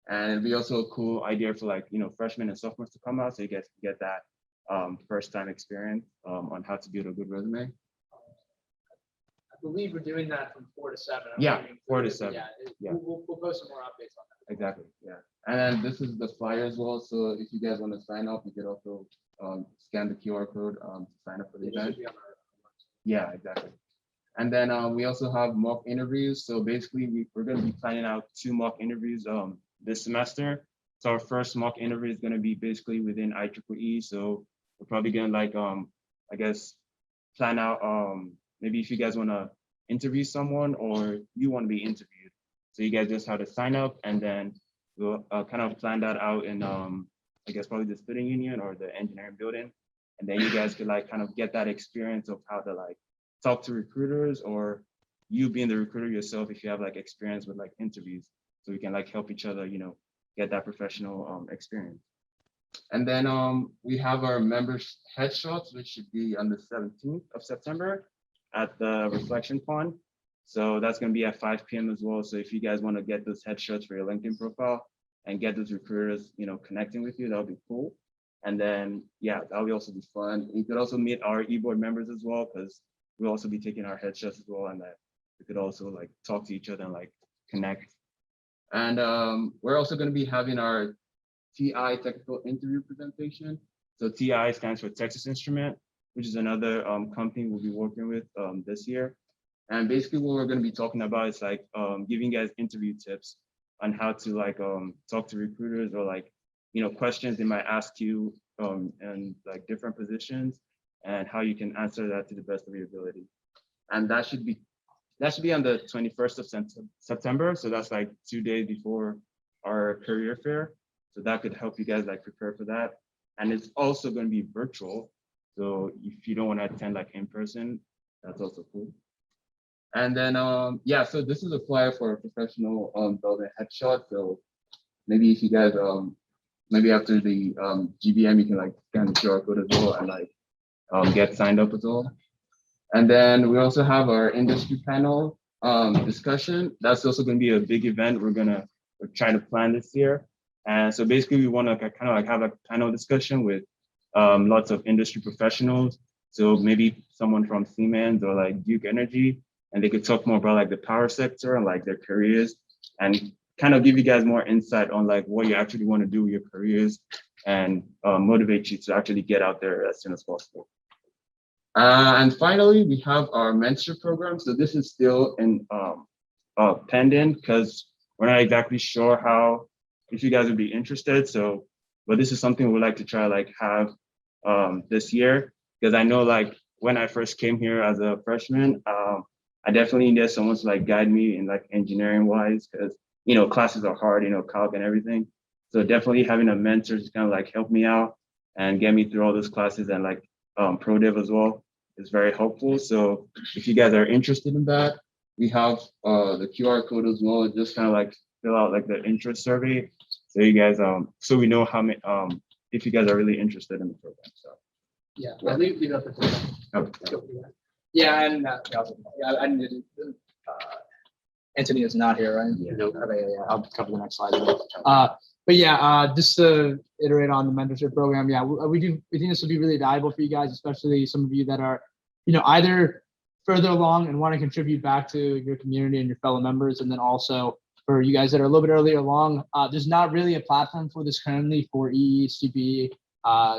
S8: And it'd be also a cool idea for like, freshmen and sophomores to come out so you guys can get that first time experience on how to build a good resume.
S1: I believe we're doing that from 4 to 7.
S8: Yeah, 4 to 7.
S1: Yeah, we'll post some more updates on that.
S8: Exactly, yeah. And then this is the flyer as well. So if you guys want to sign up, you could also scan the QR code to sign up for the event. Yeah, exactly. And then we also have mock interviews. So basically, we're going to be planning out 2 mock interviews this semester. So our first mock interview is going to be basically within IEEE. So we're probably going to like, I guess, plan out maybe if you guys want to interview someone or you want to be interviewed. So you guys just have to sign up, and then we'll kind of plan that out in, I guess, probably the student union or the engineering building. And then you guys could like kind of get that experience of how to like talk to recruiters, or you being the recruiter yourself if you have like experience with like interviews. So we can like help each other, get that professional experience. And then we have our members headshots, which should be on the 17th of September at the Reflection Pond. So that's going to be at 5 p.m. as well. So if you guys want to get those headshots for your LinkedIn profile and get those recruiters, connecting with you, that'll be cool. And then, yeah, that'll also be fun. You could also meet our e-board members as well, because we'll also be taking our headshots as well, and that we could also like talk to each other and like connect. And we're also going to be having our TI technical interview presentation. So TI stands for Texas Instrument, which is another company we'll be working with this year. And basically what we're going to be talking about is like giving you guys interview tips on how to like talk to recruiters, or like, questions they might ask you in like different positions, and how you can answer that to the best of your ability. And that should be on the 21st of September. So that's like 2 days before our career fair. So that could help you guys like prepare for that. And it's also going to be virtual. So if you don't want to attend like in person, that's also cool. And then, yeah, so this is a flyer for a professional development headshot. So maybe if you guys, maybe after the GBM, you can like scan the QR code as well and like get signed up as well. And then we also have our industry panel discussion. That's also going to be a big event we're trying to plan this year. And so basically we want to kind of like have a panel discussion with lots of industry professionals. So maybe someone from Siemens or like Duke Energy, and they could talk more about like the power sector and like their careers, and kind of give you guys more insight on like what you actually want to do with your careers, and motivate you to actually get out there as soon as possible. And finally, we have our mentorship program. So this is still in pending, because we're not exactly sure if you guys would be interested. So, but this is something we'd like to try like have this year, because I know like when I first came here as a freshman, I definitely needed someone to like guide me in like engineering wise, because classes are hard, calc and everything. So definitely having a mentor to kind of like help me out and get me through all those classes, and like pro dev as well is very helpful. So if you guys are interested in that, we have the QR code as well. Just kind of like fill out like the interest survey, so you guys so we know how many if you guys are really interested in the program. So
S1: yeah, I'll leave it up to
S8: okay.
S1: yeah, and yeah, I needed Anthony is not here, right?
S3: Nope.
S1: Okay, yeah, I'll cover the next slide. But yeah, just to iterate on the mentorship program, yeah, we think this will be really valuable for you guys, especially some of you that are, either further along and want to contribute back to your community and your fellow members, and then also for you guys that are a little bit earlier along. There's not really a platform for this currently for EE, CBE,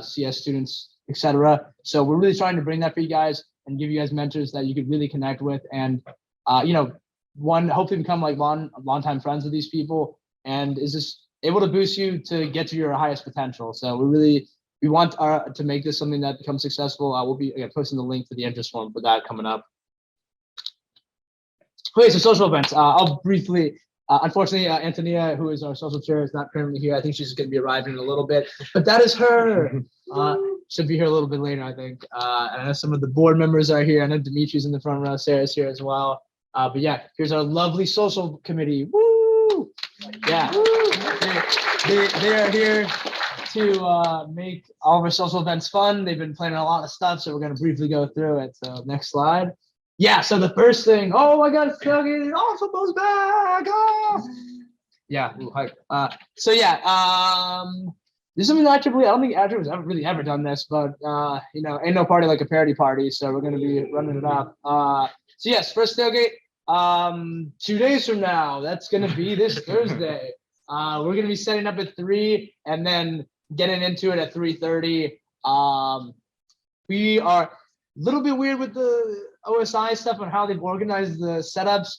S1: CS students, etc. So we're really trying to bring that for you guys and give you guys mentors that you could really connect with, and hopefully become like long-time friends with these people, and is just able to boost you to get to your highest potential. So we want to make this something that becomes successful. We'll be posting the link to the interest form for that coming up. Okay, so social events. I'll briefly. Unfortunately, Antonia, who is our social chair, is not currently here. I think she's going to be arriving in a little bit, but that is her. Should be here a little bit later, I think. And I know some of the board members are here. I know Dimitri's in the front row. Sarah's here as well. But yeah, here's our lovely social committee. Woo! Yeah, they are here to make all of our social events fun. They've been planning a lot of stuff, so we're going to briefly go through it. So next slide. Yeah, so the first thing, oh my God, it's tailgating, oh, football's back, oh! Yeah, hype. So yeah, this is something that I don't think IEEE has ever done this, but ain't no party like a parody party, so we're gonna be running it up. So yes, first tailgate, 2 days from now, that's gonna be this Thursday. We're gonna be setting up at 3 and then getting into it at 3:30. We are a little bit weird with the OSI stuff on how they've organized the setups.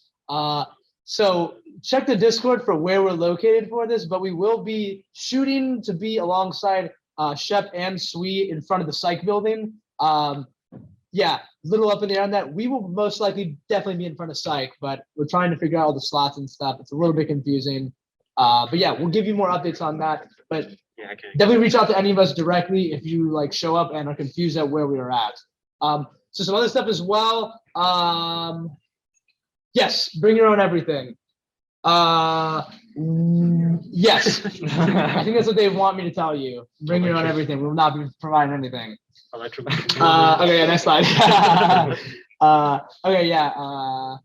S1: So check the Discord for where we're located for this, but we will be shooting to be alongside Shep and Sweet in front of the psych building. Yeah, a little up in the air on that. We will most likely definitely be in front of psych, but we're trying to figure out all the slots and stuff. It's a little bit confusing. But yeah, we'll give you more updates on that. But
S3: Yeah, okay.
S1: definitely reach out to any of us directly if you show up and are confused at where we are at. So some other stuff as well. Yes, bring your own everything. Yes, I think that's what they want me to tell you. Bring your own everything. We will not be providing anything.
S3: Electrical.
S1: Okay, yeah, next slide. Okay, yeah.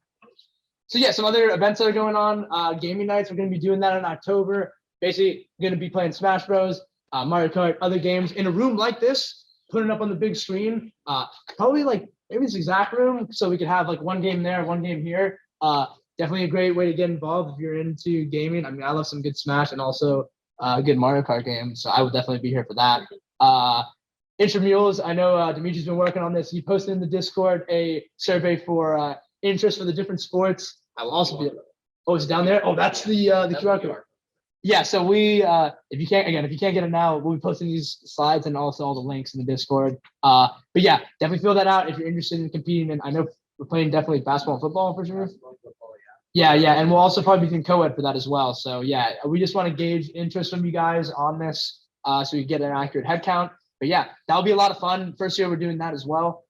S1: So yeah, some other events that are going on. Gaming nights, we're going to be doing that in October. Basically, going to be playing Smash Bros, Mario Kart, other games in a room like this, putting it up on the big screen. Probably maybe this exact room, so we could have one game there, one game here. Definitely a great way to get involved if you're into gaming. I mean, I love some good Smash and also a good Mario Kart game, so I would definitely be here for that. Intramurals, I know Dimitri's been working on this. He posted in the Discord a survey for interest for the different sports. I will also be. Oh, it's down there. Oh, that's the QR code. Yeah, so we if you can't get it now, we'll be posting these slides and also all the links in the Discord. But yeah, definitely fill that out if you're interested in competing. And I know we're playing definitely basketball and football for sure. Yeah, and we'll also probably be doing co-ed for that as well. So yeah, we just want to gauge interest from you guys on this, so we get an accurate head count. But yeah, that'll be a lot of fun. First year we're doing that as well.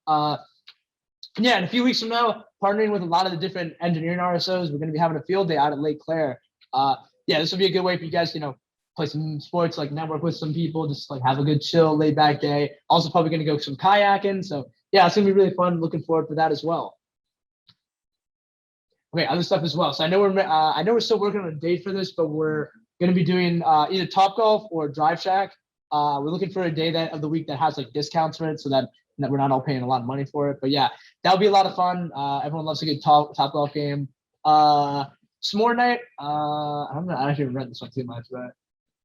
S1: Yeah, in a few weeks from now, partnering with a lot of the different engineering RSOs, we're going to be having a field day out at Lake Claire. Yeah, this will be a good way for you guys to, play some sports, network with some people, just have a good chill, laid back day. Also probably going to go some kayaking. So yeah, it's going to be really fun. Looking forward for that as well. Okay, other stuff as well. So I know we're still working on a date for this, but we're going to be doing either Topgolf or Drive Shack. We're looking for a day of the week that has discounts for it, so that we're not all paying a lot of money for it. But yeah, that'll be a lot of fun. Everyone loves a good Topgolf game. S'more night. I haven't read this one too much, but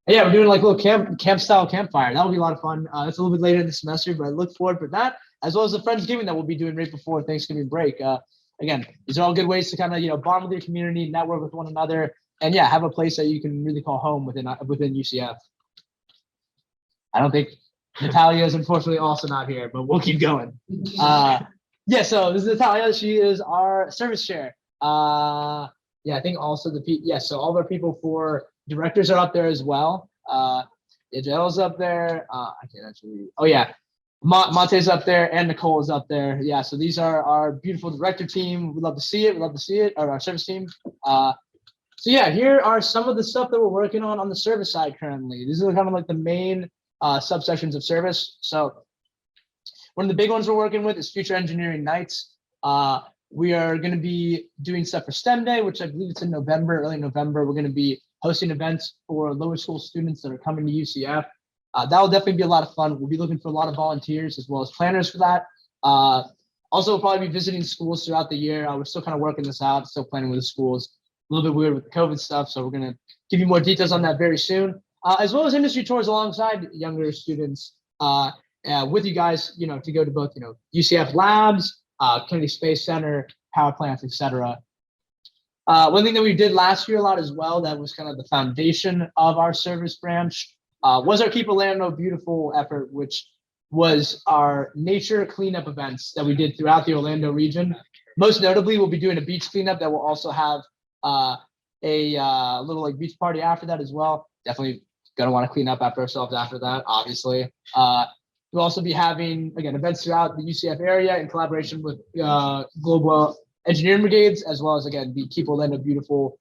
S1: yeah, we're doing little camp style campfire. That'll be a lot of fun. That's a little bit later in the semester, but I look forward for that, as well as the Friendsgiving that we'll be doing right before Thanksgiving break. Again, these are all good ways to kind of bond with your community, network with one another, and yeah, have a place that you can really call home within UCF. I don't think Natalia is unfortunately also not here, but we'll keep going. Yeah, so this is Natalia. She is our service chair. Yeah, I think also so all of our people for directors are up there as well. Jael's up there. I can't actually. Oh yeah, Monte's up there and Nicole is up there. Yeah, so these are our beautiful director team. We'd love to see it. Or our service team. So yeah, here are some of the stuff that we're working on the service side currently. These are kind of the main subsections of service. So one of the big ones we're working with is future engineering nights. we are going to be doing stuff for STEM Day, which I believe it's in November, early November. We're going to be hosting events for lower school students that are coming to UCF. That will definitely be a lot of fun. We'll be looking for a lot of volunteers as well as planners for that. Also, we'll probably be visiting schools throughout the year. We're still kind of working this out, still planning with the schools. A little bit weird with the COVID stuff, so we're going to give you more details on that very soon, as well as industry tours alongside younger students with you guys, to go to both, UCF labs, Kennedy Space Center, power plants, etc. One thing that we did last year a lot as well, that was kind of the foundation of our service branch, was our Keep Orlando Beautiful effort, which was our nature cleanup events that we did throughout the Orlando region. Most notably, we'll be doing a beach cleanup that will also have a little like beach party after that as well. Definitely gonna want to clean up after ourselves after that, obviously. We'll also be having, again, events throughout the UCF area in collaboration with global engineering brigades, as well as, again, the Keep Orlando Beautiful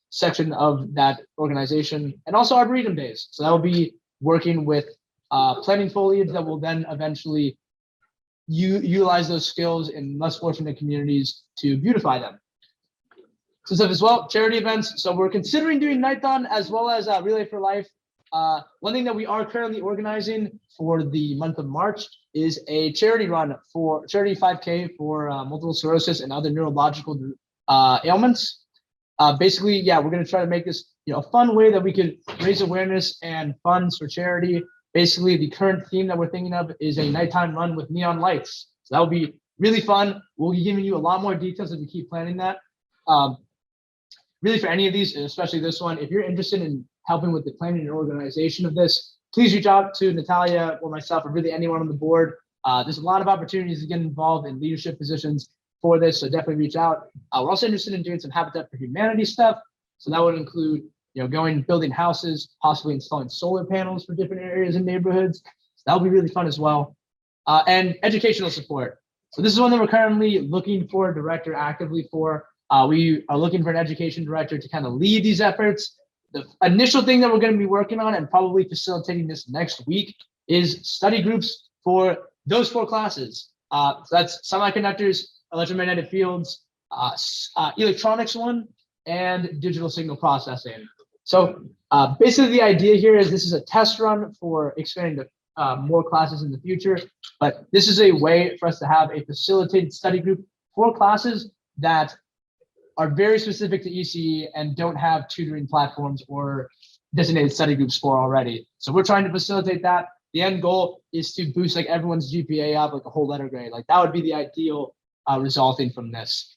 S1: section of that organization, and also Arboretum Days. So that will be working with planting foliage that will then eventually utilize those skills in less fortunate communities to beautify them. So stuff as well, charity events. So we're considering doing Nighthon as well as Relay for Life. One thing that we are currently organizing for the month of March is a charity run for charity 5K for multiple sclerosis and other neurological ailments. Basically, yeah, we're going to try to make this a fun way that we could raise awareness and funds for charity. Basically, the current theme that we're thinking of is a nighttime run with neon lights. So that will be really fun. We'll be giving you a lot more details as we keep planning that. Really, for any of these, and especially this one, if you're interested in helping with the planning and organization of this, please reach out to Natalia or myself or really anyone on the board. There's a lot of opportunities to get involved in leadership positions for this, so definitely reach out. We're also interested in doing some Habitat for Humanity stuff. So that would include, going and building houses, possibly installing solar panels for different areas and neighborhoods. So that would be really fun as well. And educational support. So this is one that we're currently looking for a director actively for. We are looking for an education director to kind of lead these efforts. The initial thing that we're going to be working on and probably facilitating this next week is study groups for those 4 classes. So that's semiconductors, electromagnetic fields, electronics one, and digital signal processing. So basically the idea here is this is a test run for expanding to more classes in the future, but this is a way for us to have a facilitated study group for classes that are very specific to ECE and don't have tutoring platforms or designated study groups for already. So we're trying to facilitate that. The end goal is to boost like everyone's GPA up like a whole letter grade. Like that would be the ideal resulting from this.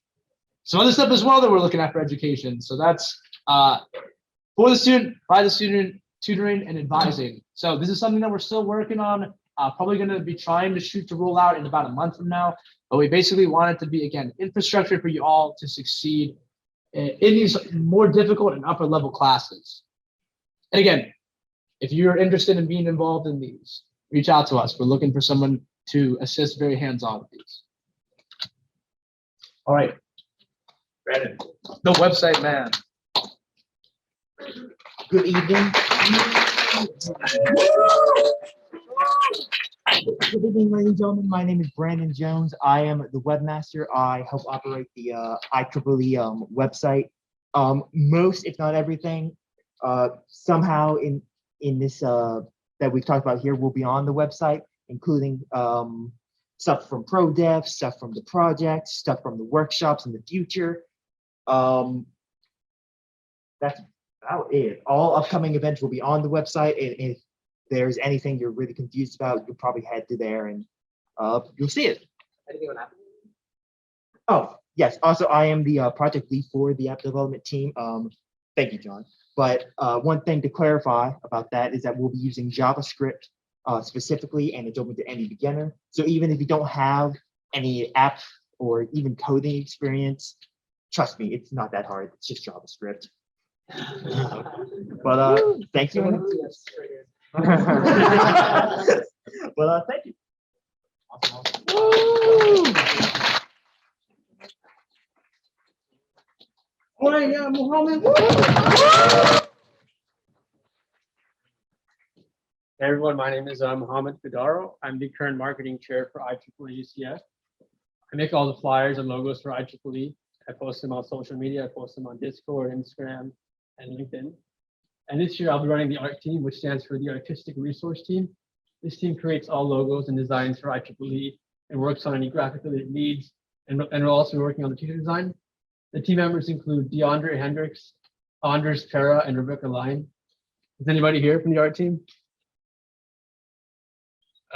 S1: Some other stuff as well that we're looking at for education. So that's for the student, by the student, tutoring and advising. So this is something that we're still working on. Probably going to be trying to shoot to roll out in about a month from now. But we basically want it to be, again, infrastructure for you all to succeed in these more difficult and upper level classes. And again, if you're interested in being involved in these, reach out to us. We're looking for someone to assist very hands-on with these. All right. Brandon, the website man.
S7: Good evening. Good evening, ladies and gentlemen. My name is Brandon Jones. I am the webmaster. I help operate the IEEE website. Most, if not everything, somehow in this that we've talked about here will be on the website, including stuff from pro dev, stuff from the project, stuff from the workshops in the future. That's about it. All upcoming events will be on the website, and if there's anything you're really confused about, you'll probably head to there and you'll see it.
S1: Anything on that?
S7: Oh, yes. Also, I am the project lead for the app development team. Thank you, John. But one thing to clarify about that is that we'll be using JavaScript specifically, and it's open to any beginner. So even if you don't have any app or even coding experience, trust me, it's not that hard. It's just JavaScript. But thank you. Well, thank you.
S1: Oh, yeah, Mohammed.
S9: Hey everyone, my name is Mohammed Fidaro. I'm the current marketing chair for IEEE UCF. I make all the flyers and logos for IEEE. I post them on social media. I post them on Discord, Instagram, and LinkedIn. And this year I'll be running the art team, which stands for the Artistic Resource Team. This team creates all logos and designs for IEEE and works on any graphic related needs. And we're also working on the teacher design. The team members include DeAndre Hendricks, Anders Pera, and Rebecca Line. Is anybody here from the art team?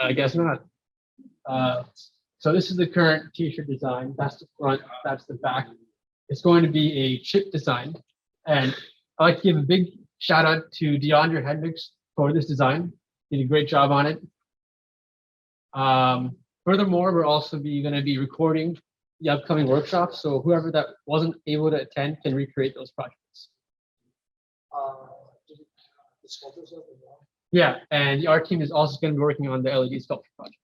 S9: I guess not. So this is the current t-shirt design. That's the front, that's the back. It's going to be a chip design. And I'd like to give a big shout out to DeAndre Hendricks for this design. He did a great job on it. Furthermore, we're also going to be recording the upcoming workshops. So whoever that wasn't able to attend can recreate those projects. Yeah, and the art team is also going to be working on the LED sculpture project.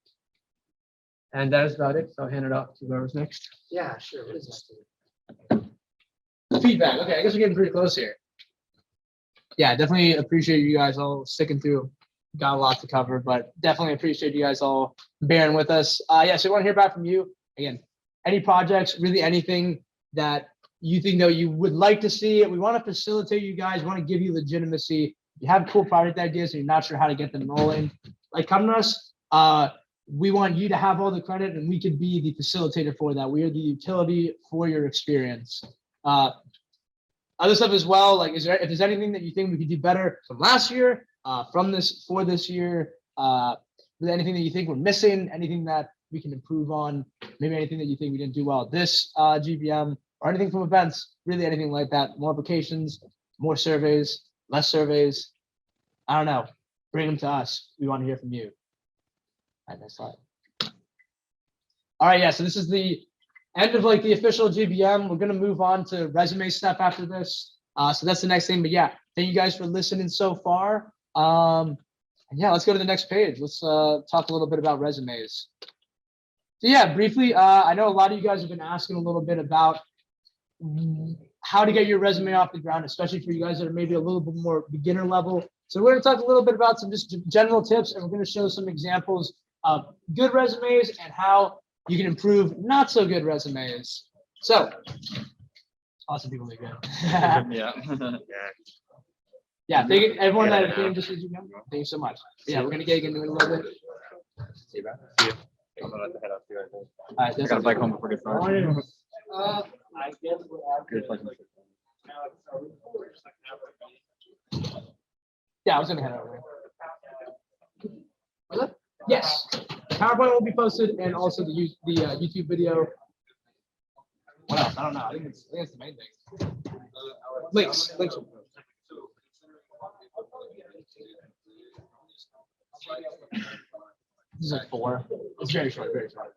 S9: And that is about it. So I'll hand it off to whoever's next.
S1: Yeah, sure. What is next? Feedback. Okay, I guess we're getting pretty close here. Yeah, definitely appreciate you guys all sticking through. Got a lot to cover, but definitely appreciate you guys all bearing with us. Yeah, so we want to hear back from you. Again, any projects, really anything that you think that you would like to see. We want to facilitate you guys, want to give you legitimacy. You have cool project ideas and you're not sure how to get them rolling. Like, come to us. We want you to have all the credit and we could be the facilitator for that. We are the utility for your experience. Other stuff as well, like if there's anything that you think we could do better from last year, for this year, anything that you think we're missing, anything that we can improve on, maybe anything that you think we didn't do well at this GBM, or anything from events, really anything like that. More applications, more surveys, less surveys. I don't know. Bring them to us. We want to hear from you. All right, next slide. All right, yeah, so this is the end of like the official GBM. We're gonna move on to resume stuff after this. So that's the next thing. But yeah, thank you guys for listening so far. And yeah, let's go to the next page. Let's talk a little bit about resumes. So yeah, briefly, I know a lot of you guys have been asking a little bit about how to get your resume off the ground, especially for you guys that are maybe a little bit more beginner level. So we're gonna talk a little bit about some just general tips, and we're gonna show some examples of good resumes and how you can improve not so good resumes. So, awesome people make good.
S2: Yeah.
S1: Yeah, thank you, everyone that came just as you know. Thank you so much. Yeah, we're gonna get into it a little bit.
S2: See you, bro. See you. I'm gonna let the head up too, I think.
S1: All right,
S2: I gotta bike home before it gets dark.
S1: I guess
S2: Good pleasure.
S1: yeah, I was gonna head over. Was it? Yes. PowerPoint will be posted, and also the YouTube video. What else? I don't know. I think it's the main thing. Links. Will post. This is like 4. It's very short, very short.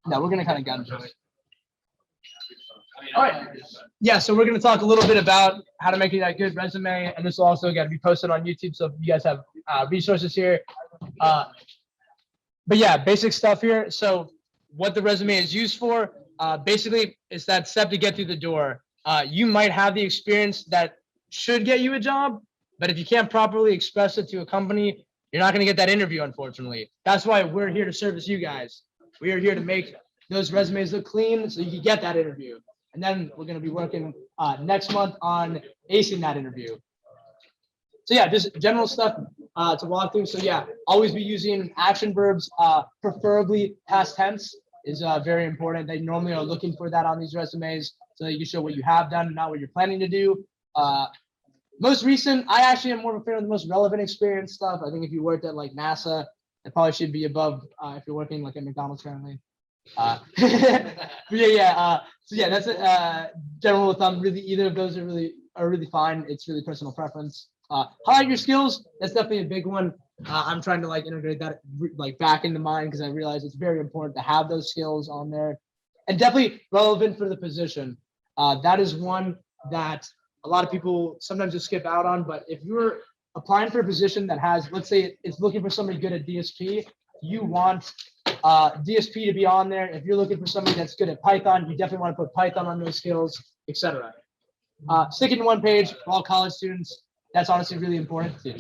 S1: No, we're gonna kind of get into it. All right. Yeah, so we're gonna talk a little bit about how to make that good resume, and this will also again be posted on YouTube. So if you guys have resources here. But yeah, basic stuff here. So what the resume is used for, basically, it's that step to get through the door. You might have the experience that should get you a job, but if you can't properly express it to a company, you're not going to get that interview, unfortunately. That's why we're here to service you guys. We are here to make those resumes look clean so you can get that interview. And then we're going to be working next month on acing that interview. So yeah, just general stuff to walk through. So yeah, always be using action verbs, preferably past tense is very important. They normally are looking for that on these resumes so that you can show what you have done, not what you're planning to do. Most recent, I actually am more of a fan of the most relevant experience stuff. I think if you worked at like NASA, it probably should be above if you're working like at McDonald's currently. But yeah. So yeah, that's a general rule of thumb. Really, either of those are really fine. It's really personal preference. Highlight your skills. That's definitely a big one. I'm trying to like integrate that like back into mine because I realize it's very important to have those skills on there, and definitely relevant for the position. That is one that a lot of people sometimes just skip out on. But if you're applying for a position that has, let's say it's looking for somebody good at DSP, you want DSP to be on there. If you're looking for somebody that's good at Python, you definitely want to put Python on those skills, etc. Sticking to one page for all college students. That's honestly really important too.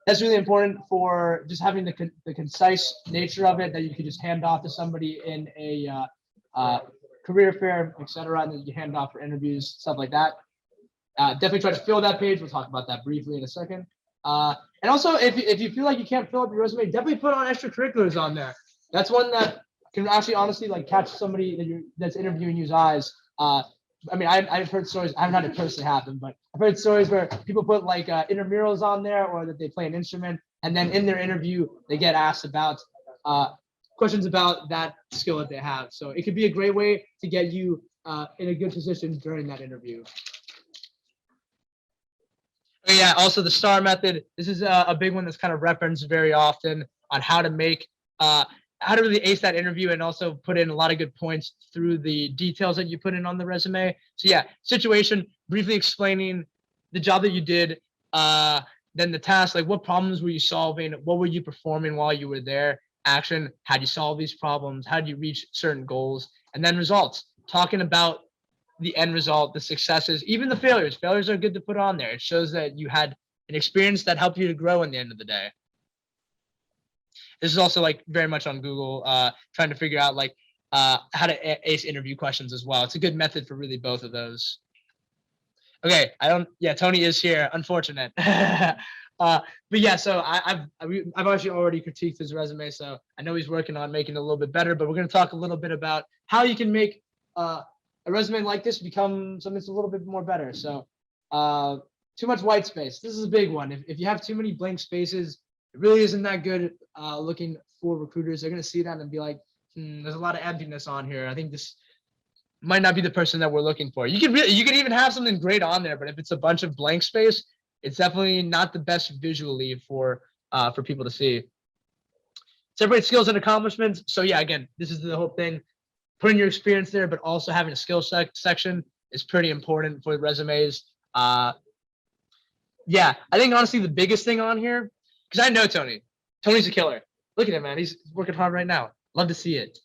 S1: that's really important for just having the concise nature of it that you could just hand off to somebody in a career fair, etc., and then you hand off for interviews, stuff like that. Definitely try to fill that page. We'll talk about that briefly in a second. And also, if you feel like you can't fill up your resume, definitely put on extracurriculars on there. That's one that can actually honestly like catch somebody that's interviewing you's eyes. I mean, I've heard stories. I haven't had it personally happen, but I've heard stories where people put like intramurals on there, or that they play an instrument, and then in their interview they get asked about questions about that skill that they have. So it could be a great way to get you in a good position during that interview. Oh, yeah, also the STAR method. This is a big one that's kind of referenced very often on how to make how to really ace that interview, and also put in a lot of good points through the details that you put in on the resume. So yeah, situation, briefly explaining the job that you did, then the task, like what problems were you solving, what were you performing while you were there, action, how do you solve these problems, how do you reach certain goals, and then results, talking about the end result, the successes, even the failures. Failures are good to put on there. It shows that you had an experience that helped you to grow in the end of the day. This is also like very much on Google, trying to figure out like how to ace interview questions as well. It's a good method for really both of those. Okay, Tony is here, unfortunate. But yeah, so I've actually already critiqued his resume, so I know he's working on making it a little bit better, but we're going to talk a little bit about how you can make a resume like this become something that's a little bit more better. So too much white space. This is a big one. If you have too many blank spaces, it really isn't that good looking for recruiters. They're going to see that and be like, there's a lot of emptiness on here. I think this might not be the person that we're looking for. You can even have something great on there, but if it's a bunch of blank space, it's definitely not the best visually for people to see. Separate skills and accomplishments. So yeah, again, this is the whole thing. Putting your experience there, but also having a skill section is pretty important for resumes. Yeah, I think honestly the biggest thing on here, because I know Tony. Tony's a killer. Look at him, man. He's working hard right now. Love to see it.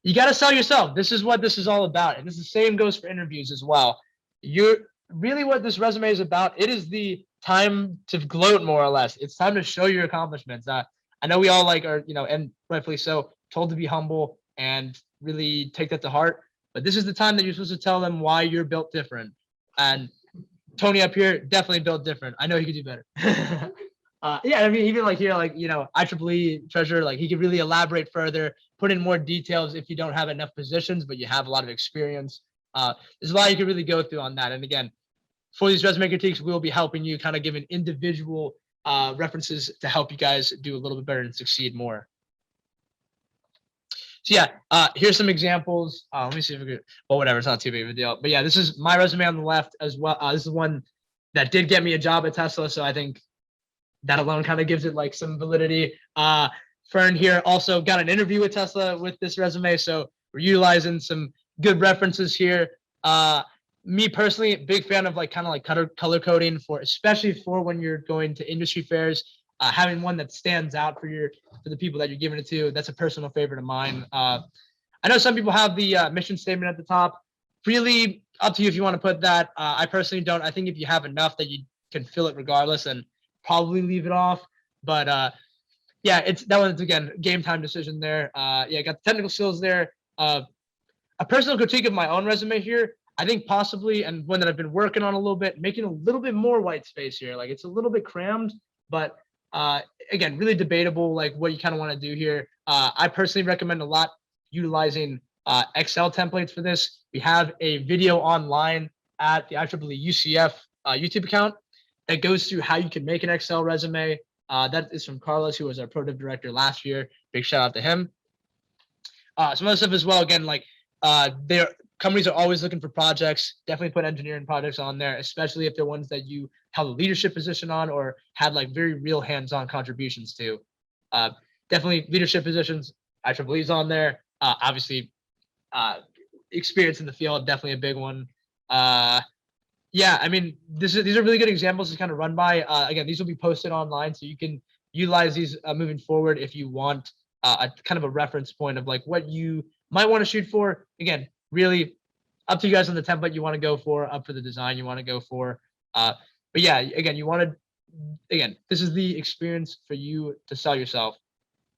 S1: You got to sell yourself. This is what this is all about. And this the same goes for interviews as well. You're really what this resume is about. It is the time to gloat, more or less. It's time to show your accomplishments. I know we all like are, and rightfully so, told to be humble and really take that to heart. But this is the time that you're supposed to tell them why you're built different. And Tony up here definitely built different. I know he could do better. Yeah, I mean, even like here, like, IEEE treasurer, like he could really elaborate further, put in more details if you don't have enough positions, but you have a lot of experience. There's a lot you can really go through on that. And again, for these resume critiques, we'll be helping you kind of giving individual references to help you guys do a little bit better and succeed more. So yeah, here's some examples. Let me see if we could, well, whatever, it's not too big of a deal. But yeah, this is my resume on the left as well. This is one that did get me a job at Tesla. So I think that alone kind of gives it like some validity. Fern here also got an interview with Tesla with this resume. So we're utilizing some good references here. Me personally, big fan of like kind of like color coding for, especially for when you're going to industry fairs. Having one that stands out for the people that you're giving it to. That's a personal favorite of mine. I know some people have the mission statement at the top. Really up to you if you want to put that. I personally don't. I think if you have enough that you can fill it regardless, and probably leave it off. But yeah, it's that one's again game time decision there. Yeah, got the technical skills there. A personal critique of my own resume here. I think possibly, and one that I've been working on a little bit, making a little bit more white space here. Like it's a little bit crammed, but again, really debatable, like what you kind of want to do here. I personally recommend a lot utilizing Excel templates for this. We have a video online at the IEEE UCF YouTube account that goes through how you can make an Excel resume. That is from Carlos, who was our pro dev director last year. Big shout out to him. Some other stuff as well, again, like companies are always looking for projects. Definitely put engineering projects on there, especially if they're ones that you held a leadership position on or had like very real hands-on contributions to. Definitely leadership positions, IEEE is on there. Obviously, experience in the field, definitely a big one. Yeah, I mean, these are really good examples to kind of run by. Again, these will be posted online, so you can utilize these moving forward if you want a kind of a reference point of like what you might want to shoot for. Again, really up to you guys on the template you want to go for, up for the design you want to go for. But yeah, again, you want to again, this is the experience for you to sell yourself.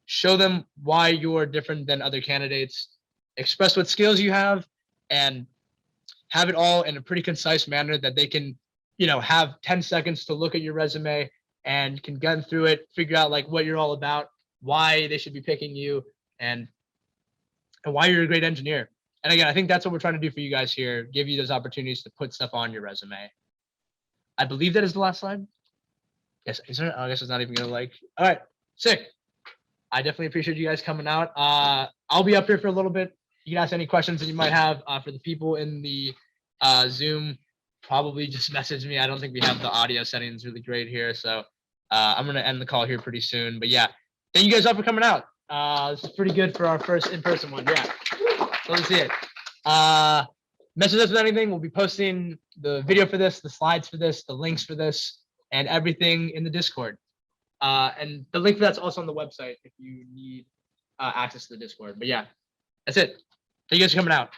S1: Show them why you're different than other candidates. Express what skills you have, and have it all in a pretty concise manner that they can, have 10 seconds to look at your resume and can gun through it, figure out like what you're all about, why they should be picking you, and why you're a great engineer. And again, I think that's what we're trying to do for you guys here, give you those opportunities to put stuff on your resume. I believe that is the last slide. Yes, is there? I guess it's not even gonna all right, sick. I definitely appreciate you guys coming out. I'll be up here for a little bit. You can ask any questions that you might have. For the people in the Zoom, probably just message me. I don't think we have the audio settings really great here. So I'm gonna end the call here pretty soon. But yeah, thank you guys all for coming out. This is pretty good for our first in-person one. Yeah, so let's see it. Message us with anything. We'll be posting the video for this, the slides for this, the links for this, and everything in the Discord. And the link for that's also on the website if you need access to the Discord. But yeah, that's it. Thank you guys for coming out.